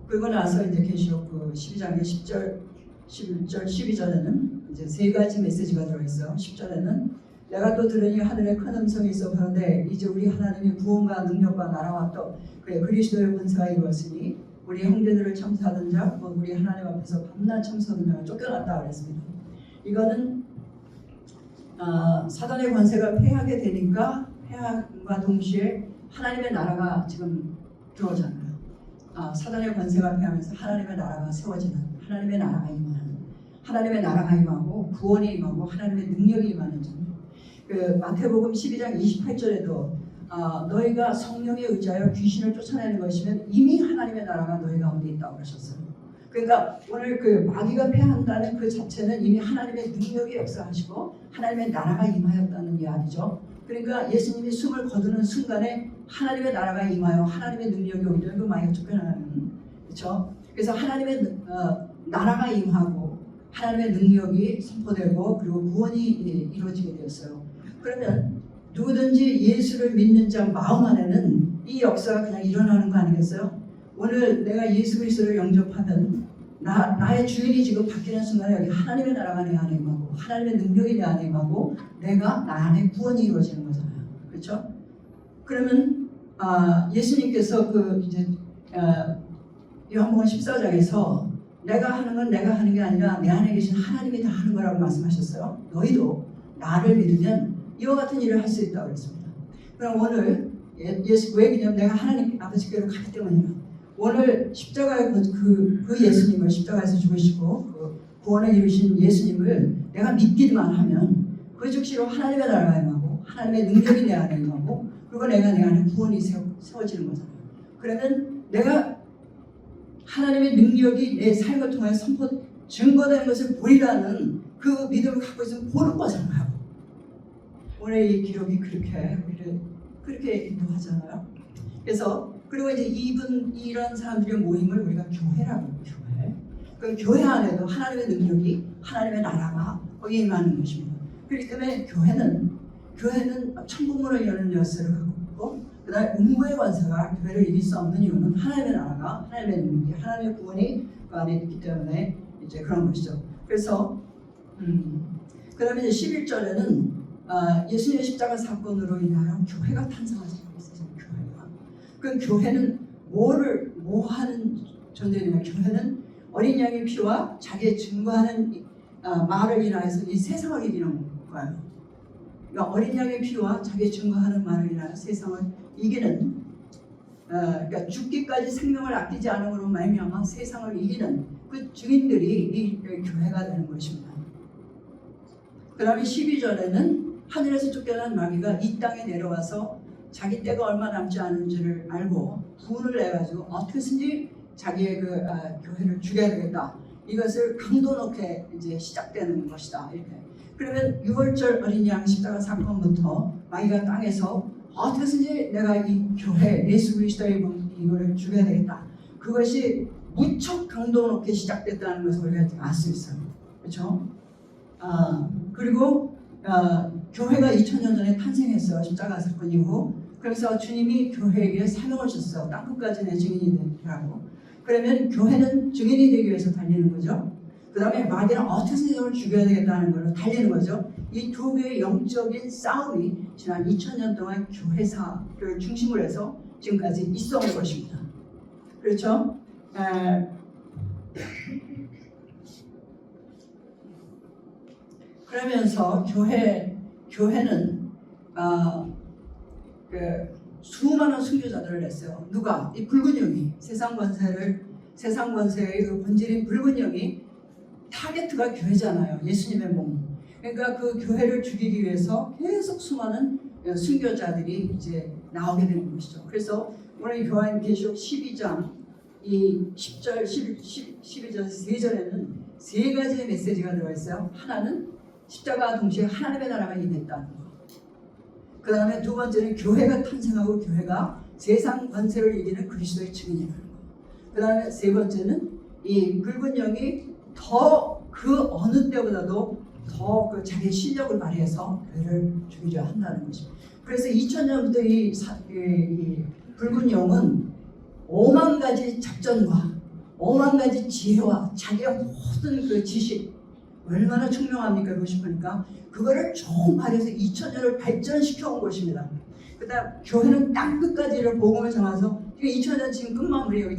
그리고 나서 이제 계시록 그 12장의 10절, 11절, 12절에는 이제 세 가지 메시지가 들어있어요. 10절에는 내가 또 들으니 하늘에 큰 음성이 있어 그런데 이제 우리 하나님이 구원과 능력과 나라와 또 그의 그리스도의 권세가 이루었으니 우리 형제들을 참사하던 자, 우리 하나님 앞에서 밤낮 참사하던 자가 쫓겨났다 그랬습니다. 이거는 사단의 권세가 패하게 되니까 패함과 동시에 하나님의 나라가 지금 들어오잖아요. 사단의 권세가 패하면서 하나님의 나라가 세워지는 하나님의 나라가 임하는 하나님의 나라가 임하고 구원이 임하고 하나님의 능력이 임하는 점. 그 마태복음 12장 28절에도 너희가 성령에 의지하여 귀신을 쫓아내는 것이면 이미 하나님의 나라가 너희 가운데 있다고 그러셨어요. 그러니까 오늘 그 마귀가 패한다는 그 자체는 이미 하나님의 능력이 역사하시고 하나님의 나라가 임하였다는 이야기죠. 그러니까 예수님이 숨을 거두는 순간에 하나님의 나라가 임하여 하나님의 능력이 오히려 그 마귀가 쫓겨나는 그렇죠. 그래서 하나님의 나라가 임하고 하나님의 능력이 선포되고 그리고 구원이 이루어지게 되었어요. 그러면 누구든지 예수를 믿는 자 마음 안에는 이 역사가 그냥 일어나는 거 아니겠어요? 오늘 내가 예수 그리스도를 영접하면 나의 주인이 지금 바뀌는 순간에 여기 하나님의 나라가 내 안에 임하고 하나님의 능력이 내 안에 임하고 내가 나 안에 구원이 이루어지는 거잖아요. 그렇죠? 그러면 예수님께서 그 이제 요한복음 14장에서 내가 하는 건 내가 하는 게 아니라 내 안에 계신 하나님이 다 하는 거라고 말씀하셨어요. 너희도 나를 믿으면 이와 같은 일을 할 수 있다고 그랬습니다. 그럼 오늘 예수 왜 그냥 내가 하나님 아버지께로 가기 때문이야. 오늘 십자가의 그 예수님을 십자가에서 죽으시고 그 구원을 이루신 예수님을 내가 믿기만 하면 그 즉시로 하나님의 나라가 임하고 하나님의 능력이 내 안에 임하고 그리고 내 안에 구원이 세워지는 거잖아요. 그러면 내가 하나님의 능력이 내 삶을 통해 증거되는 것을 보리라는 그 믿음을 갖고 있으면 보는 거잖아요. 오늘 이 기록이 그렇게 우리를 그렇게 인도하잖아요. 그래서 그리고 이제 이런 사람들의 모임을 우리가 교회라고 해요. 교회. 그 교회 안에도 하나님의 능력이 하나님의 나라가 거기에 임하는 것입니다. 그렇기 때문에 교회는 천국문을 여는 열쇠를 갖고 있고 그다음에 음부의 권세가 교회를 이길 수 없는 이유는 하나님의 나라가 하나님의 능력이 하나님의 구원이 그 안에 있기 때문에 이제 그런 것이죠. 그래서 그다음에 이제 11절에는 예수님의 십자가 사건으로 인하여 교회가 탄생하지 않았어요. 교회가. 그 교회는 뭐 하는 존재냐? 교회는 어린 양의 피와 자기의 증거하는 말을 인하여서 이 세상을 이기는 거예요. 그러니까 어린 양의 피와 자기의 증거하는 말을 인하여 세상을 이기는 그러니까 죽기까지 생명을 아끼지 않음으로 말미암아 세상을 이기는 그 증인들이 이 교회가 되는 것입니다. 그 다음에 12절에는 하늘에서 쫓겨난 마귀가 이 땅에 내려와서 자기 때가 얼마 남지 않은 줄을 알고 분을 내가지고 어떻게든지 자기의 교회를 죽여야 되겠다. 이것을 강도 높게 이제 시작되는 것이다. 이렇게. 그러면 6월절 어린 양 십자가 사건부터 마귀가 땅에서 어떻게든지 내가 이 교회 예수 그리스도의 이거를 죽여야 되겠다. 그것이 무척 강도 높게 시작됐다는 것을 우리가 알 수 있어요. 그렇죠? 그리고 교회가 2000년 전에 탄생했어요. 십자가 사건 이후. 그래서 주님이 교회에게 사명을 줬어요. 땅끝까지 내 증인이 되라고. 그러면 교회는 증인이 되기 위해서 달리는 거죠. 그 다음에 마귀는 어떻게 이걸 죽여야 되겠다는 걸로 달리는 거죠. 이 두 개의 영적인 싸움이 지난 2000년 동안 교회사를 중심으로 해서 지금까지 있어온 것입니다. 그렇죠? 그러면서 교회는 수많은 순교자들을 냈어요. 누가? 이 붉은 영이 세상 권세의 그 본질인 붉은 영이 타겟트가 교회잖아요. 예수님의 몸. 그러니까 그 교회를 죽이기 위해서 계속 수많은 순교자들이 이제 나오게 되는 것이죠. 그래서 오늘 요한계시록 12장 이 10절, 12절, 3절에는 세 가지의 메시지가 들어가 있어요. 하나는 십자가와 동시에 하나님의 나라가 임했다는 것. 그 다음에 두 번째는 교회가 탄생하고 교회가 세상 권세를 이기는 그리스도의 증인이라는 것. 그 다음에 세 번째는 이 붉은 영이 더 그 어느 때보다도 더 그 자기의 실력을 발휘해서 교회를 죽이려 한다는 것입니다. 그래서 2000년부터 이 붉은 영은 5만 가지 작전과 5만 가지 지혜와 자기의 모든 그 지식 얼마나 총명합니까? 그러고 싶으니까 그거를 총 발휘해서 2000년을 발전시켜 온 것입니다. 그 다음 교회는 땅끝까지를 복음을 전해서 2000년 지금 끝마무리 여기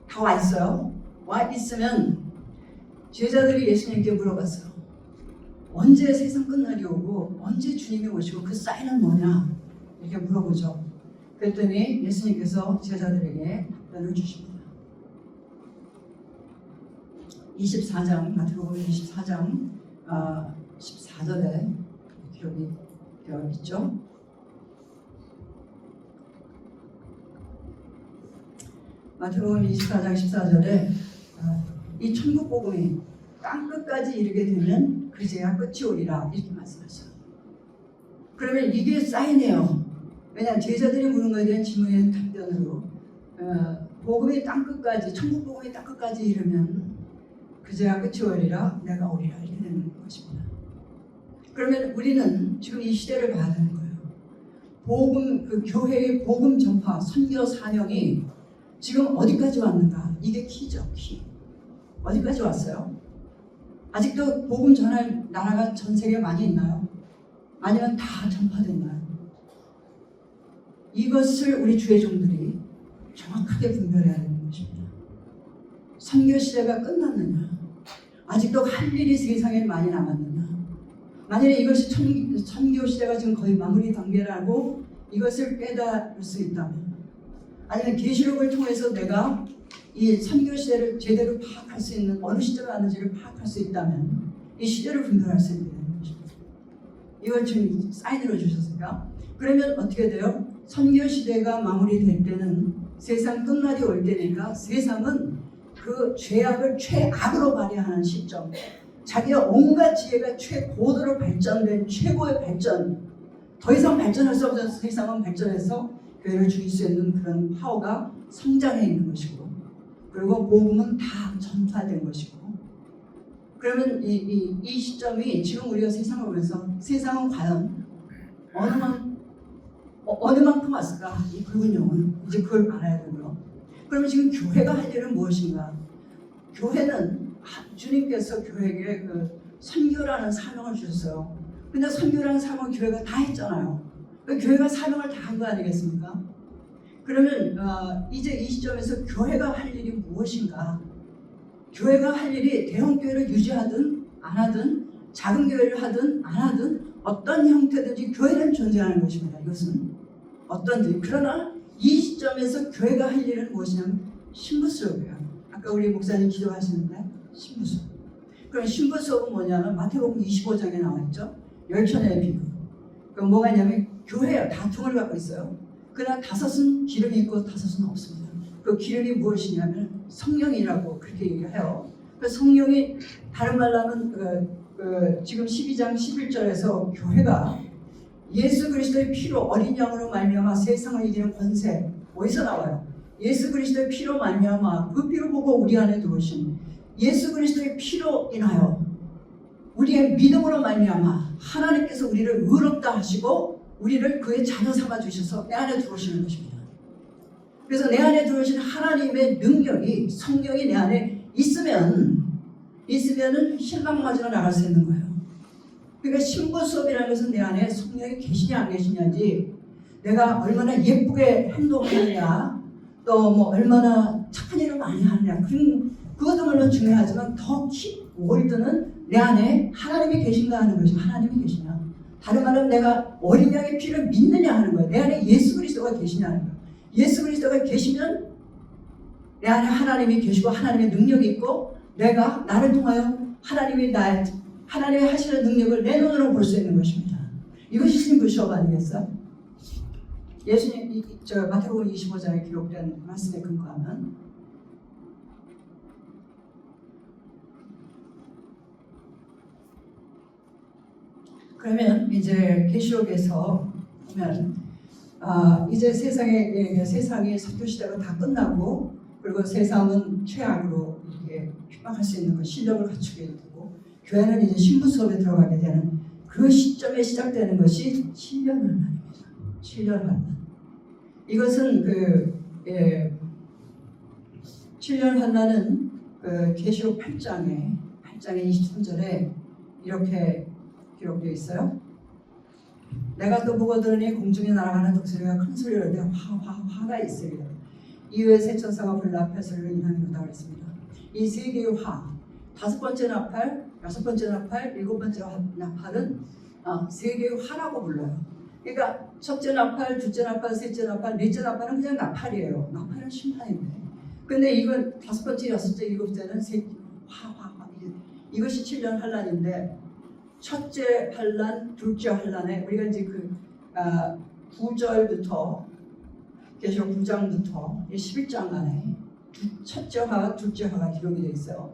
다 와 있어요. 와 있으면 제자들이 예수님께 물어봤어요. 언제 세상 끝날이 오고 언제 주님이 오시고 그 사인은 뭐냐? 이렇게 물어보죠. 그랬더니 예수님께서 제자들에게 답변을 주십니다. 24장 마태복음 24장 14절에 기록이 되어 있죠. 마태복음 24장 14절에 이 천국 복음이 땅 끝까지 이르게 되면 그제야 끝이 오리라 이렇게 말씀하셔요. 그러면 이게 사인이에요. 왜냐하면 제자들이 묻는 것에 대한 질문에 답변으로 복음이 땅 끝까지 천국 복음이 땅 끝까지 이르면 그제야 끝이 오리라 내가 오리라 이렇게 되는 것입니다. 그러면 우리는 지금 이 시대를 봐야 되는 거예요. 복음 그 교회의 복음 전파 선교 사명이 지금 어디까지 왔는가? 이게 키죠, 키. 어디까지 왔어요? 아직도 복음 전할 나라가 전 세계에 많이 있나요? 아니면 다 전파됐나요? 이것을 우리 주의 종들이 정확하게 분별해야 되는 것입니다. 선교 시대가 끝났느냐? 아직도 할 일이 세상에 많이 남았느냐? 만약에 이것이 선교 시대가 지금 거의 마무리 단계라고 이것을 깨달을 수 있다면 아니면 계시록을 통해서 내가 이 선교 시대를 제대로 파악할 수 있는 어느 시대가 왔는지를 파악할 수 있다면 이 시대를 분별할 수 있게 되는 것입니다. 이걸 지금 사인으로 주셨으니까 그러면 어떻게 돼요? 선교 시대가 마무리될 때는 세상 끝날이 올 때니까 세상은 그 죄악을 최악으로 발휘하는 시점, 자기의 온갖 지혜가 최고도로 발전된 최고의 발전, 더 이상 발전할 수 없는 세상은 발전해서 교회를 죽일 수 있는 그런 파워가 성장해 있는 것이고, 그리고 복음은 다 전파된 것이고, 그러면 이 시점이 지금 우리가 세상을 보면서 세상은 과연 어느 만큼 왔을까? 이 붉은 영은 이제 그걸 알아야 되고요. 그러면 지금 교회가 할 일은 무엇인가? 교회는 주님께서 교회에게 그 선교라는 사명을 주셨어요. 근데 선교라는 사명을 교회가 다 했잖아요. 교회가 사명을 다 한 거 아니겠습니까? 그러면 이제 이 시점에서 교회가 할 일이 무엇인가? 교회가 할 일이 대형 교회를 유지하든 안 하든 작은 교회를 하든 안 하든 어떤 형태든지 교회는 존재하는 것입니다. 이것은 어떤지. 그러나 이 시점에서 교회가 할 일은 무엇이냐면 신부수업이에요. 아까 우리 목사님 기도하시는데 신부수업. 그럼 신부수업은 뭐냐면 마태복음 25장에 나와 있죠. 열처녀의 비유. 그럼 뭐가 있냐면 교회예요. 다 통을 갖고 있어요. 그러나 5은 기름이 있고 5은 없습니다. 그 기름이 무엇이냐면 성령이라고 그렇게 얘기해요. 그 성령이 다른 말로 하면 지금 12장 11절에서 교회가 예수 그리스도의 피로 어린 양으로 말미암아 세상을 이기는 권세, 어디서 나와요? 예수 그리스도의 피로 말미암아 그 피로 보고 우리 안에 들어오신 예수 그리스도의 피로 인하여 우리의 믿음으로 말미암아 하나님께서 우리를 의롭다 하시고 우리를 그의 자녀 삼아 주셔서 내 안에 들어오시는 것입니다. 그래서 내 안에 들어오시는 하나님의 능력이 성령이 내 안에 있으면은 신랑 맞으러 나갈 수 있는 거예요. 그러니까 신부 수업이라는 것은 내 안에 성령이 계시냐 안 계시냐지, 내가 얼마나 예쁘게 행동하느냐, 또 뭐 얼마나 착한 일을 많이 하느냐, 그것도 물론 중요하지만 더 월드는 내 안에 하나님이 계신가 하는 것이, 하나님이 계시냐. 다른 말은 내가 어린 양의 피를 믿느냐 하는 거예요. 내 안에 예수 그리스도가 계시냐 하는 거예요. 예수 그리스도가 계시면 내 안에 하나님이 계시고 하나님의 능력이 있고, 내가 나를 통하여 하나님이 하시는 능력을 내 눈으로 볼 수 있는 것입니다. 이것이 신부 수업 아니겠어요? 예수님 마태복음 25장에 기록된 말씀에 근거하면 그러면 이제 계시록에서 보면 이제 세상이 선교 시대가 다 끝나고, 그리고 세상은 최악으로 이렇게 핍박할 수 있는 그 실력을 갖추게 되고, 교회는 이제 신부 수업에 들어가게 되는 그 시점에 시작되는 것이 7년 환란입니다. 7년 환란. 이것은 7년 환란은 계시록 8장에 23절에 이렇게 기록되어 있어요. 내가 또 보고 들으니 공중에 날아가는 독수리가 큰 소리로 내어 화가 있으리라. 이후에 세 천사가 불 나팔소리를 인하는다 그랬습니다. 이 세 개의 화, 5번째 나팔, 6번째 나팔, 7번째 나팔은 세 개의 화라고 불러요. 그러니까 첫째 나팔, 둘째 나팔, 셋째 나팔, 넷째 나팔은 그냥 나팔이에요. 나팔은 심판인데. 근데 이건 5번째, 6번째, 7번째는 화. 이것이 7년 환란인데, 첫째 환란, 둘째 환란에 우리가 이제 9절부터 계시록 9장부터 11장 안에 첫째 화와 둘째 화가 기록이 되어 있어요.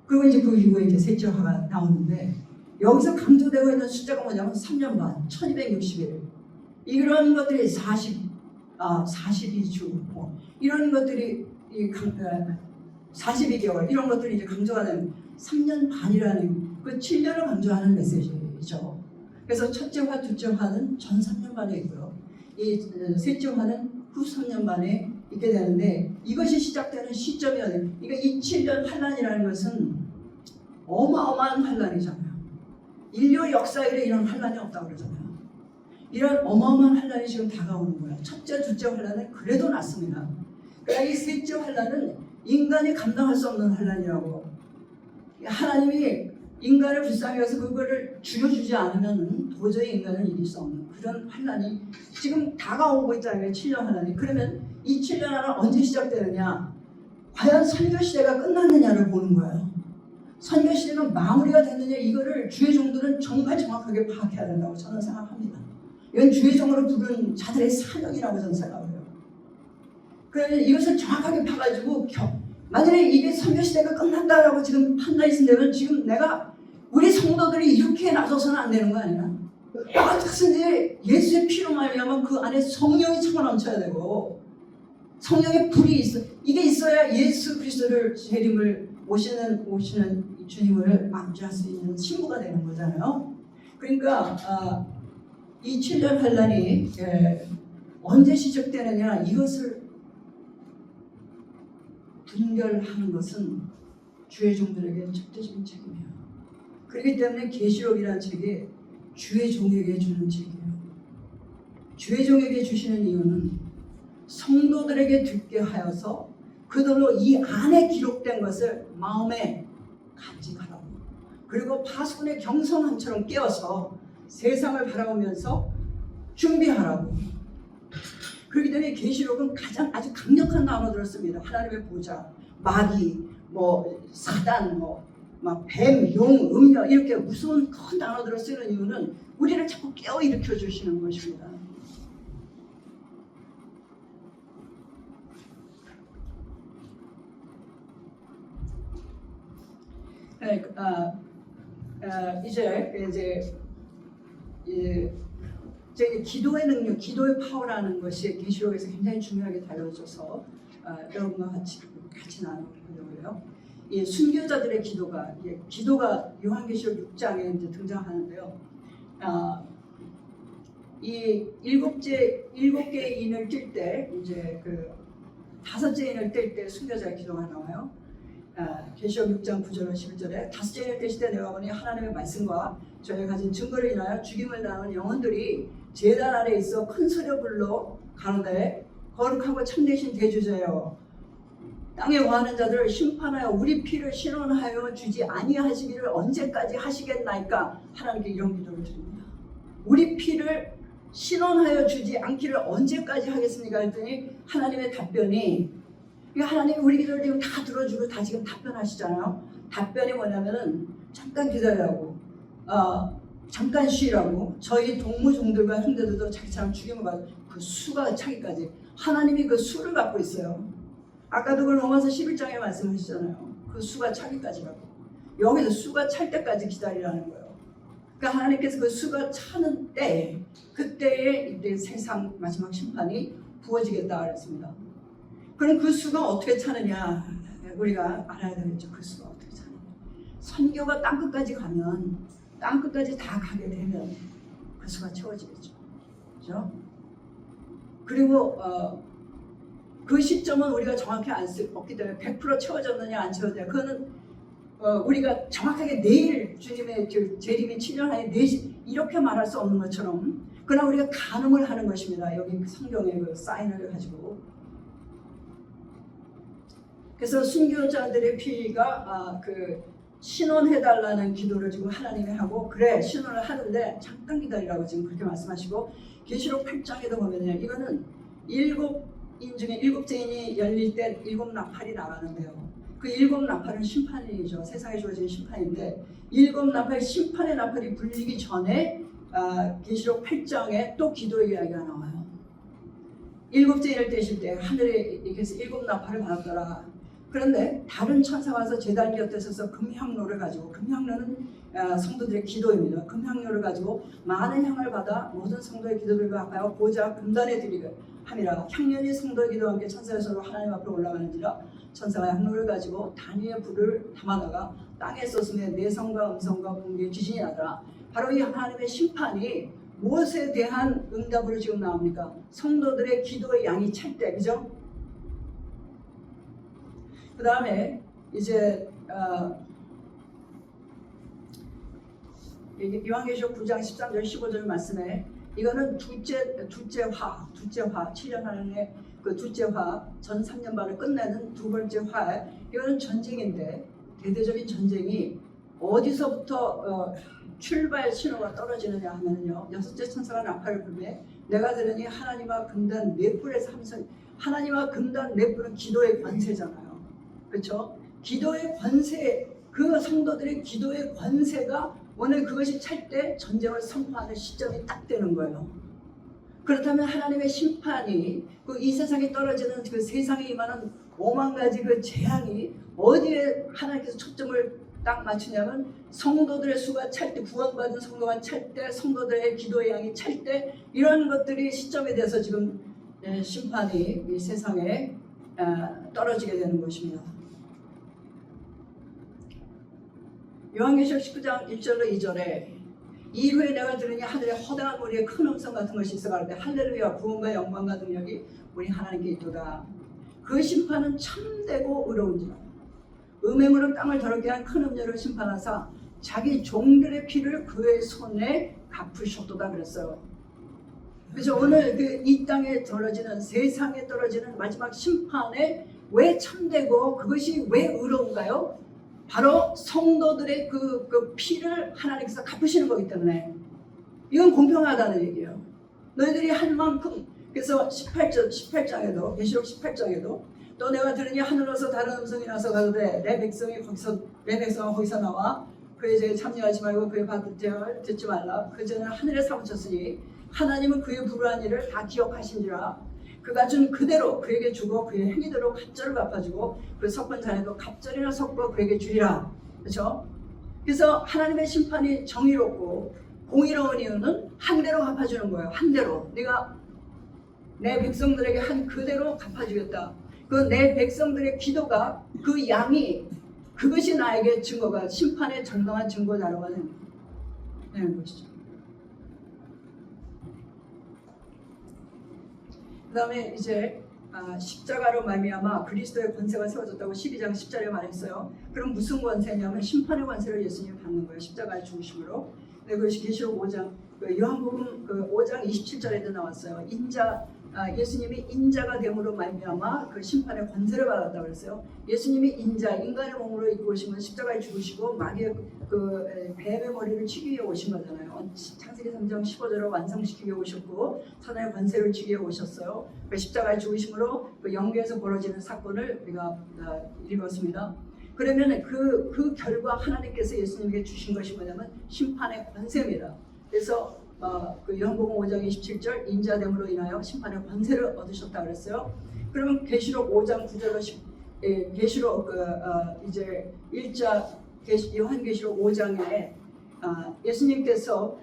그리고 이제 그 이후에 이제 셋째 화가 나오는데, 여기서 강조되고 있는 숫자가 뭐냐면 3년 반, 1260일. 이런 것들이 42주, 이런 것들이 42개월, 이런 것들이 이제 강조가 되는 3년 반이라는 그 7년을 강조하는 메시지죠. 그래서 첫째 화, 둘째 화는 전 3년 만에 있고요. 이 셋째 화는 후 3년 만에 있게 되는데, 이것이 시작되는 시점이 어디예요? 그러니까 이 7년 환란이라는 것은 어마어마한 환란이잖아요. 인류 역사 이래 이런 환란이 없다고 그러잖아요. 이런 어마어마한 환란이 지금 다가오는 거예요. 첫째, 둘째 환란은 그래도 낫습니다. 그러니까 이 셋째 환란은 인간이 감당할 수 없는 환란이라고. 하나님이 인간을 불쌍히 여겨서 그거를 줄여주지 않으면 도저히 인간은 이길 수 없는 그런 환란이 지금 다가오고 있다는 거예요. 7년 환란이. 그러면 이 7년하는 언제 시작되느냐? 과연 선교 시대가 끝났느냐를 보는 거예요. 선교 시대가 마무리가 됐느냐, 이거를 주의 종들은 정말 정확하게 파악해야 된다고 저는 생각합니다. 이건 주의 종으로 부른 자들의 사명이라고 저는 생각해요. 그래서 이것을 정확하게 파가지고 만약에 이게 선교 시대가 끝난다라고 지금 판단했으면 지금 내가 우리 성도들이 이렇게 나서서는 안 되는 거 아니야? 어떻든지 예수의 피로 말미암아 그 안에 성령이 차고 넘쳐야 되고 성령의 불이 있어. 이게 있어야 예수 그리스도를 재림을 오시는 주님을 맞이할 수 있는 신부가 되는 거잖아요. 그러니까 이 7년 환란이 언제 시작되느냐, 이것을 분별하는 것은 주의 종들에게 절대적인 책임이에요. 그렇기 때문에 계시록이라는 책이 주의 종에게 주는 책이에요. 주의 종에게 주시는 이유는 성도들에게 듣게 하여서 그들로 이 안에 기록된 것을 마음에 간직하라고, 그리고 파수꾼의 경성함처럼 깨어서 세상을 바라보면서 준비하라고. 그렇기 때문에 계시록은 가장 아주 강력한 단어들을 씁니다. 하나님의 보좌, 마귀, 사단, 막 뱀, 용, 음녀, 이렇게 무서운 큰 단어들을 쓰는 이유는 우리를 자꾸 깨어 일으켜 주시는 것입니다. 이제 기도의 능력, 기도의 파워라는 것이 계시록에서 굉장히 중요하게 다뤄져서 여러분과 같이 나누려고요. 이 순교자들의 기도가 요한계시록 6장에 이제 등장하는데요. 이 일곱 개의 인을 뜰 때, 이제 그 다섯째 인을 뜰 때 순교자의 기도가 나와요. 계시록 6장 9절 11절에 다섯째 인을 뜰 때 내가 보니 하나님의 말씀과 저희가 가진 증거를 인하여 죽임을 당한 영혼들이 제단 아래 있어 큰 소리로 불러 가로되 거룩하고 참되신 대주자여, 땅에 거하는 자들을 심판하여 우리 피를 신원하여 주지 아니하시기를 언제까지 하시겠나이까? 하나님께 이런 기도를 드립니다. 우리 피를 신원하여 주지 않기를 언제까지 하겠습니까? 했더니 하나님의 답변이, 하나님이 우리 기도를 지금 다 들어주고 다 지금 답변하시잖아요. 답변이 뭐냐면은 잠깐 기다리라고, 잠깐 쉬라고. 저희 동무종들과 형제들도 자기처럼 죽임을 받고 그 수가 차기까지 하나님이 그 수를 갖고 있어요. 아까도 그 로마서 11장에 말씀하시잖아요. 그 수가 차기까지라고. 여기서 수가 찰 때까지 기다리라는 거예요. 그러니까 하나님께서 그 수가 차는 때, 그때에 이제 세상 마지막 심판이 부어지겠다 그랬습니다. 그럼 그 수가 어떻게 차느냐, 우리가 알아야 되겠죠. 그 수가 어떻게 차느냐. 선교가 땅끝까지 가면, 땅끝까지 다 가게 되면 그 수가 채워지겠죠. 그렇죠? 그리고 그 시점은 우리가 정확히 없기 때문에 100% 채워졌느냐 안 채워졌느냐, 그거는 우리가 정확하게 내일 주님의 재림이 7년 안에 이렇게 말할 수 없는 것처럼, 그러나 우리가 가늠을 하는 것입니다. 여기 성경의 그 사인을 가지고. 그래서 순교자들의 피가 신원해달라는 기도를 지금 하나님이 하고, 그래 신원을 하는데 잠깐 기다리라고 지금 그렇게 말씀하시고, 계시록 8장에도 보면요, 이거는 7인 중에 7째 인이 열릴 때 7나팔이 나가는데요. 그 7나팔은 심판이죠. 세상에 주어진 심판인데, 7나팔, 심판의 나팔이 불리기 전에 계시록 8장에 또 기도의 이야기가 나와요. 7째 인을 떼실 때 하늘에 이렇게 7나팔을 받았더라. 그런데 다른 천사가 와서 제단 곁에 서서 금향로를 가지고, 금향로는 성도들의 기도입니다. 금향로를 가지고 많은 향을 받아 모든 성도의 기도들과 하여 보좌 금단에 드리게 함이라. 향년이 성도의 기도와 함께 천사의 손으로 하나님 앞으로 올라가는지라. 천사가 향로를 가지고 단위의 불을 담아다가 땅에 쏟으며 내성과 음성과 공기에 지진이 나더라. 바로 이 하나님의 심판이 무엇에 대한 응답으로 지금 나옵니까? 성도들의 기도의 양이 찰 때, 그죠? 그 다음에 이제 요한계시록 9장 13절 15절 말씀에, 이거는 둘째 화 7년 안에 그 둘째 화, 전 3년반을 끝내는 두 번째 화. 이거는 전쟁인데, 대대적인 전쟁이 어디서부터 출발 신호가 떨어지느냐 하면요, 여섯째 천사가 나팔을 불매 내가 들으니 하나님과 금단 네 뿔에서 하나님과 금단 내부는 기도의 권세잖아요. 그렇죠? 기도의 권세, 그 성도들의 기도의 권세가 오늘 그것이 찰 때 전쟁을 선포하는 시점이 딱 되는 거예요. 그렇다면 하나님의 심판이 그 이 세상에 떨어지는 그 세상에 임하는 5만 가지 그 재앙이 어디에 하나님께서 초점을 딱 맞추냐면 성도들의 수가 찰 때, 구원받은 성도가 찰 때, 성도들의 기도의 양이 찰 때, 이런 것들이 시점에 대해서 지금 심판이 이 세상에 떨어지게 되는 것입니다. 요한계시록 19장 1절로 2절에 이후에 내가 들으니 하늘에 허다한 무리의 큰 음성 같은 것이 있어 가는데 할렐루야 구원과 영광과 능력이 우리 하나님께 있도다. 그 심판은 참되고 의로운지라. 음행으로 땅을 더럽게 한 큰 음녀를 심판하사 자기 종들의 피를 그의 손에 갚으셨도다 그랬어요. 그래서 오늘 이 땅에 떨어지는, 세상에 떨어지는 마지막 심판에 왜 참되고 그것이 왜 의로운가요? 바로 성도들의 그 피를 하나님께서 갚으시는 거기 때문에 이건 공평하다는 얘기예요. 너희들이 한 만큼. 그래서 18장에도 계시록 18장에도 또 내가 들으니 하늘로서 다른 음성이 나서 가로되 내 백성은 거기서 나와 그의 죄에 참여하지 말고 그의 받을 듣지 말라. 그 전에 하늘에 사무쳤으니 하나님은 그의 불의한 일을 다 기억하신지라. 그가 준 그대로 그에게 주고 그의 행위대로 갑절을 갚아주고 그 섞은 잔에도 갑절이나 섞어 그에게 주리라. 그렇죠? 그래서 하나님의 심판이 정의롭고 공의로운 이유는 한 대로 갚아주는 거예요. 한 대로. 네가 내 백성들에게 한 그대로 갚아주겠다. 그 내 백성들의 기도가 그 양이 그것이 나에게 증거가 심판의 정당한 증거자료가 되는 것이죠. 그 다음에 이제 십자가로 말미암아 그리스도의 권세가 세워졌다고 12장 10절에 말했어요. 그럼 무슨 권세냐면 심판의 권세를 예수님이 받는 거예요. 십자가의 죽으심으로. 네, 그것이 계시록 5장 요한복음 5장 27절에도 나왔어요. 예수님이 인자가 됨으로 말미암아 그 심판의 권세를 받았다고 그랬어요. 예수님이 인간의 몸으로 입고 오신 건 십자가에 죽으시고 마귀의 뱀의 머리를 치기 위해 오신 거잖아요. 창세기 3장 15절을 완성시키기 위해 오셨고 사단의 권세를 치기 위해 오셨어요. 그 십자가에 죽으심으로 그 영계에서 벌어지는 사건을 우리가 읽었습니다. 그러면 그 결과 하나님께서 예수님에게 주신 것이 뭐냐면 심판의 권세입니다. 그래서 그 요한복음 5장 27절 인자됨으로 인하여 심판의 권세를 얻으셨다 그랬어요. 그러면 계시록 5장 9절로 계시록 이제 1자 요한계시록 5장에 예수님께서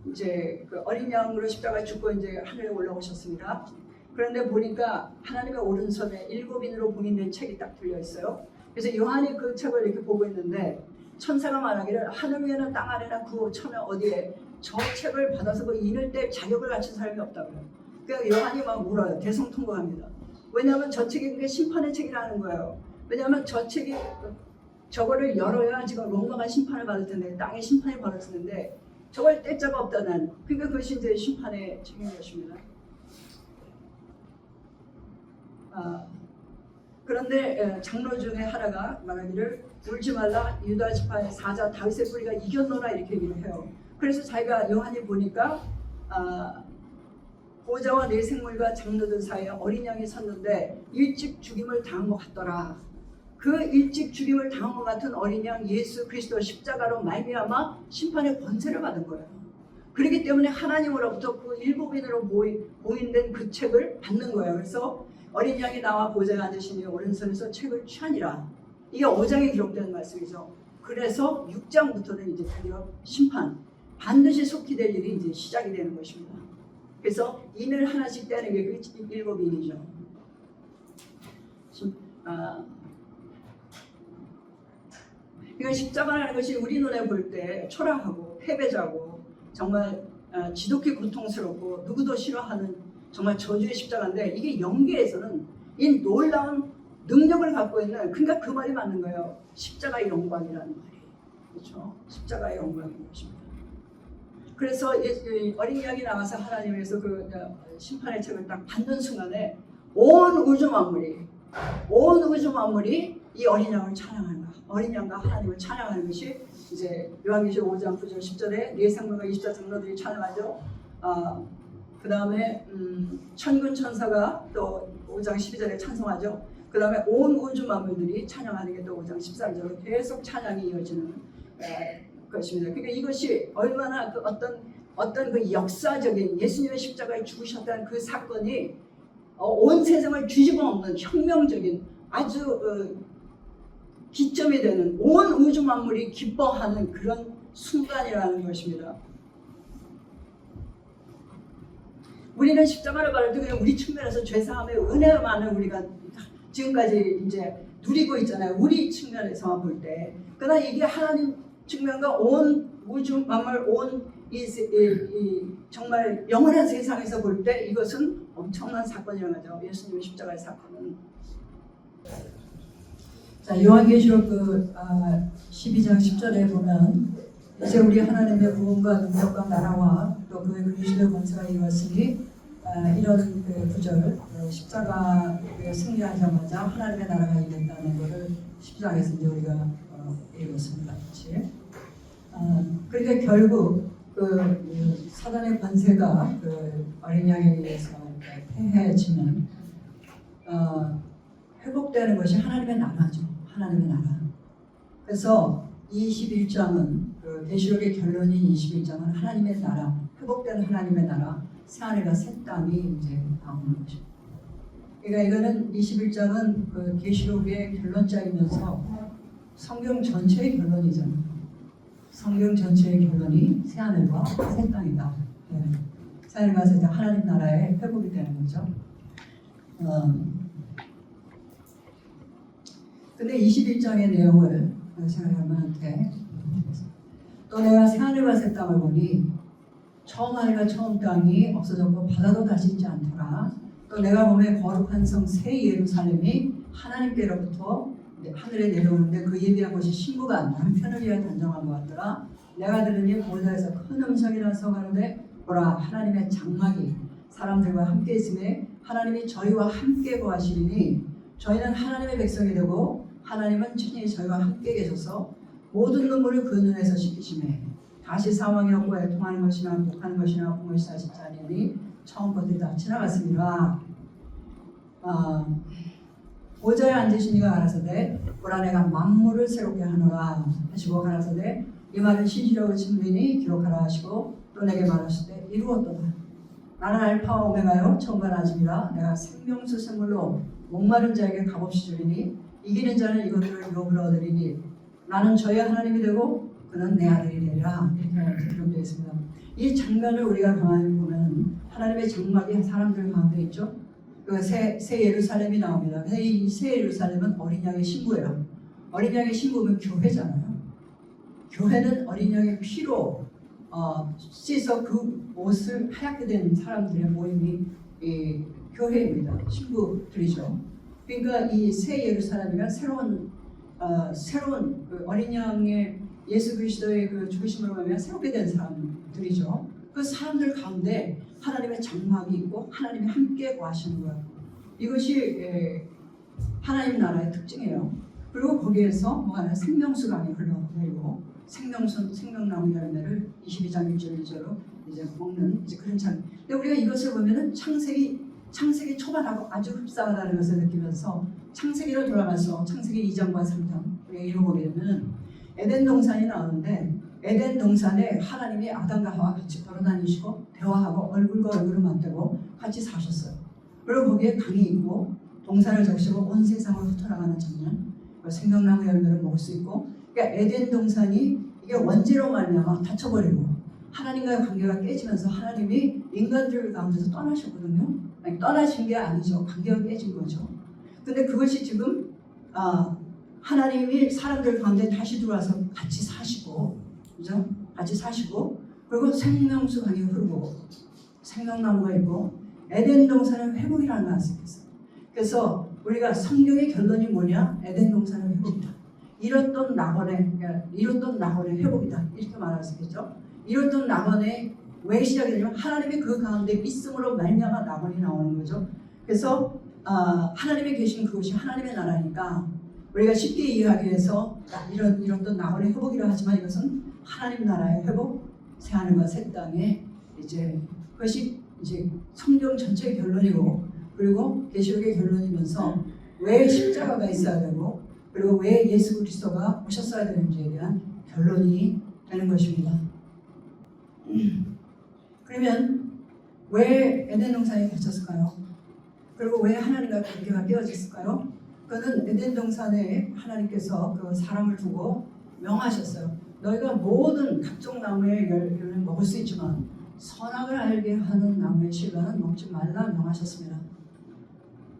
이제 그 어린 양으로 십자가에 죽고 이제 하늘에 올라오셨습니다. 그런데 보니까 하나님의 오른손에 7인으로 봉인된 책이 딱 들려 있어요. 그래서 요한이 그 책을 이렇게 보고 있는데 천사가 말하기를 하늘 위에나 땅 아래나 그 천에 어디에 저 책을 받아서 그 인을 뗄 자격을 갖춘 사람이 없다고요. 그러니까 요한이 막 물어요. 대성통곡합니다. 왜냐하면 저 책이 그게 심판의 책이라는 거예요. 왜냐하면 저 책이 저거를 열어야 지금 로마가 심판을 받을 텐데 땅에 심판이 벌어지는데 저걸 뗄 자가 없다는, 그러니까 그것이 이제 심판의 책인 것입니다. 그런데 장로 중에 하나가 말하기를 울지 말라 유다 지파의 사자 다윗의 뿌리가 이겼노라 이렇게 얘기를 해요. 그래서 자기가 요한이 보니까 보좌와 네 생물과 장로들 사이에 어린 양이 섰는데 일찍 죽임을 당한 것 같더라. 그 일찍 죽임을 당한 것 같은 어린 양 예수 그리스도 십자가로 말미암아 심판의 권세를 받은 거예요. 그렇기 때문에 하나님으로부터 그 7인으로 봉인된 그 책을 받는 거예요. 그래서 어린 양이 나와 보좌에 앉으시니 오른손에서 책을 취하니라. 이게 5장에 기록된 말씀이죠. 그래서 6장부터는 이제 드디어 심판, 반드시 속히 될 일이 이제 시작이 되는 것입니다. 그래서 인을 하나씩 떼는 게 그 7인이죠. 그러니까 십자가라는 것이 우리 눈에 볼 때 초라하고 패배자고 정말 지독히 고통스럽고 누구도 싫어하는 정말 저주의 십자가인데 이게 영계에서는 이 놀라운 능력을 갖고 있는, 그러니까 그 말이 맞는 거예요. 십자가의 영광이라는 말이. 그렇죠? 십자가의 영광인 것입니다. 그래서 어린 양이 나와서 하나님에서 그 심판의 책을 딱 받는 순간에 온 우주 만물이 이 어린 양을 찬양하는 거야. 어린 양과 하나님을 찬양하는 것이 이제 요한계시록 5장 9절 10절에 네 생물과 20자 장로들이 찬양하죠. 그 다음에 천군 천사가 또 5장 12절에 찬송하죠. 그 다음에 온 우주 만물들이 찬양하는 게 또 5장 13절로 계속 찬양이 이어지는 것입니다. 그러니까 이것이 얼마나 그 어떤 그 역사적인 예수님의 십자가에 죽으셨다는 그 사건이 온 세상을 뒤집어 엎는 혁명적인 아주 기점이 되는 온 우주 만물이 기뻐하는 그런 순간이라는 것입니다. 우리는 십자가를 받을 때 그냥 우리 측면에서 죄사함의 은혜만을 우리가 지금까지 이제 누리고 있잖아요. 우리 측면에서만 볼 때. 그러나 이게 하나님 측면과 온 우주 만물 온 이 정말 영원한 세상에서 볼 때 이것은 엄청난 사건이라는 거죠. 예수님의 십자가의 사건은. 자, 요한계시록 12장 10절에 보면 이제 우리 하나님의 구원과 능력과 나라와 또 그의 그리스도의 권세가 이루었으니 이런 그 구절 십자가에 승리하자마자 하나님의 나라가 임했다는 것을 10장에서 이제 우리가 읽었습니다. 그렇지? 그러니까 결국 그 사단의 권세가 그 어린 양에 의해서 패해지면 회복되는 것이 하나님의 나라죠. 하나님의 나라. 그래서 21장은 그 계시록의 결론인 21장은 하나님의 나라, 회복된 하나님의 나라, 새하늘과 새 땅이 이제 나오는 것입니다. 그러니까 이거는 21장은 그 계시록의 결론장이면서 성경 전체의 결론이잖아요. 성경 전체의 결론이 새하늘과 새 땅이다. 네. 새하늘과 새 땅, 하나님 나라의 회복이 되는 거죠. 근데 21장의 내용을 생각하면 돼. 또 내가 새하늘과 새 땅을 보니 처음 하늘과 처음 땅이 없어졌고 바다도 다시 있지 않더라. 또 내가 보매 거룩한 성 새 예루살렘이 하나님께로부터 하늘에 내려오는데 그에 대한 것이 신부가 남편을 위하여 단정한 것 같더라. 내가 들으니 보좌에서 큰 음성이 나서 가는데 보라 하나님의 장막이 사람들과 함께 있음에 하나님이 저희와 함께 거하시리니 저희는 하나님의 백성이 되고 하나님은 친히 저희와 함께 계셔서 모든 눈물을 그 눈에서 씻기시매 다시 사망이 없고 애통하는 것이나 복하는 것이나 공을 하실 자니니 처음 것들이 다 지나갔습니다. 보좌에 앉으신 이가 가라사대 보라 내가 만물을 새롭게 하노라 하시고 가라사대 이 말은 신실하고 진리니 기록하라 하시고 또 내게 말하시되 이루었도다. 나는 알파와 오메가요 처음과 나중이라 내가 생명수 생물로 목마른 자에게 값없이 주리니 이기는 자는 이것들을 유업으로 얻으리니 나는 저의 하나님이 되고 그는 내 아들이 되리라. 이렇게 기록되어 있습니다. 이 장면을 우리가 가만히 보면 하나님의 장막이 사람들 가운데 있죠. 그 새 예루살렘이 나옵니다. 그래서 이 새 예루살렘은 어린 양의 신부예요. 어린 양의 신부면 교회잖아요. 교회는 어린 양의 피로 씻어 그 옷을 하얗게 된 사람들의 모임이 교회입니다. 신부들이죠. 그러니까 이 새 예루살렘이가 새로운 그 어린 양의 예수 그리스도의 그 죽으심으로 말미암아 새롭게 된 사람들이죠. 그 사람들 가운데 하나님의 장막이 있고 하나님이 함께 거하시는 거예요. 이것이 하나님 나라의 특징이에요. 그리고 거기에서 뭐하나 생명수강이 흘러내리고 생명나무 열매를 22장 1절 2절로 이제 먹는 이제 그런 장. 근데 우리가 이것을 보면은 창세기 초반하고 아주 흡사하다는 것을 느끼면서 창세기로 돌아가서 창세기 2장과 3장 우리가 읽어보게 되면 에덴 동산이 나오는데 에덴 동산에 하나님이 아담과 하와 같이 걸어다니시고 대화하고 얼굴과 얼굴을 맞대고 같이 사셨어요. 그리고 거기에 강이 있고 동산을 적시고 온 세상을 흩어나가는 장면, 생명나무 열매를 먹을 수 있고, 그러니까 에덴 동산이 이게 원죄로 말미암아 닫혀버리고 하나님과의 관계가 깨지면서 하나님이 인간들 가운데서 떠나셨거든요. 아니, 떠나신 게 아니죠. 관계가 깨진 거죠. 근데 그것이 지금 하나님이 사람들 가운데 다시 들어와서 같이 사시고, 그죠? 같이 사시고, 그리고 생명수 강이 흐르고 생명나무가 있고 에덴 동산의 회복이라는 걸 알 수 있겠어요. 그래서 우리가 성경의 결론이 뭐냐? 에덴 동산의 회복이다. 잃었던 낙원의 회복이다. 이렇게 말할 수 있겠죠. 잃었던 낙원의 왜 시작이 되냐면 하나님의 그 가운데 믿음으로 말미암아 낙원이 나오는 거죠. 그래서 하나님의 계신 그곳이 하나님의 나라니까 우리가 쉽게 이해하기 위해서 잃었던 낙원의 회복이라 하지만 이것은 하나님 나라의 회복, 새하늘과 새 땅에 이제 그것이 이제 성경 전체의 결론이고, 그리고 계시록의 결론이면서 왜 십자가가 있어야 되고, 그리고 왜 예수 그리스도가 오셨어야 되는지에 대한 결론이 되는 것입니다. 그러면 왜 에덴 동산이 갇혔을까요? 그리고 왜 하나님과 관계가 깨어졌을까요? 그는 에덴 동산에 하나님께서 그 사람을 두고 명하셨어요. 너희가 모든 각종 나무의 열매를 먹을 수 있지만 선악을 알게 하는 나무의 실과는 먹지 말라 명하셨습니다.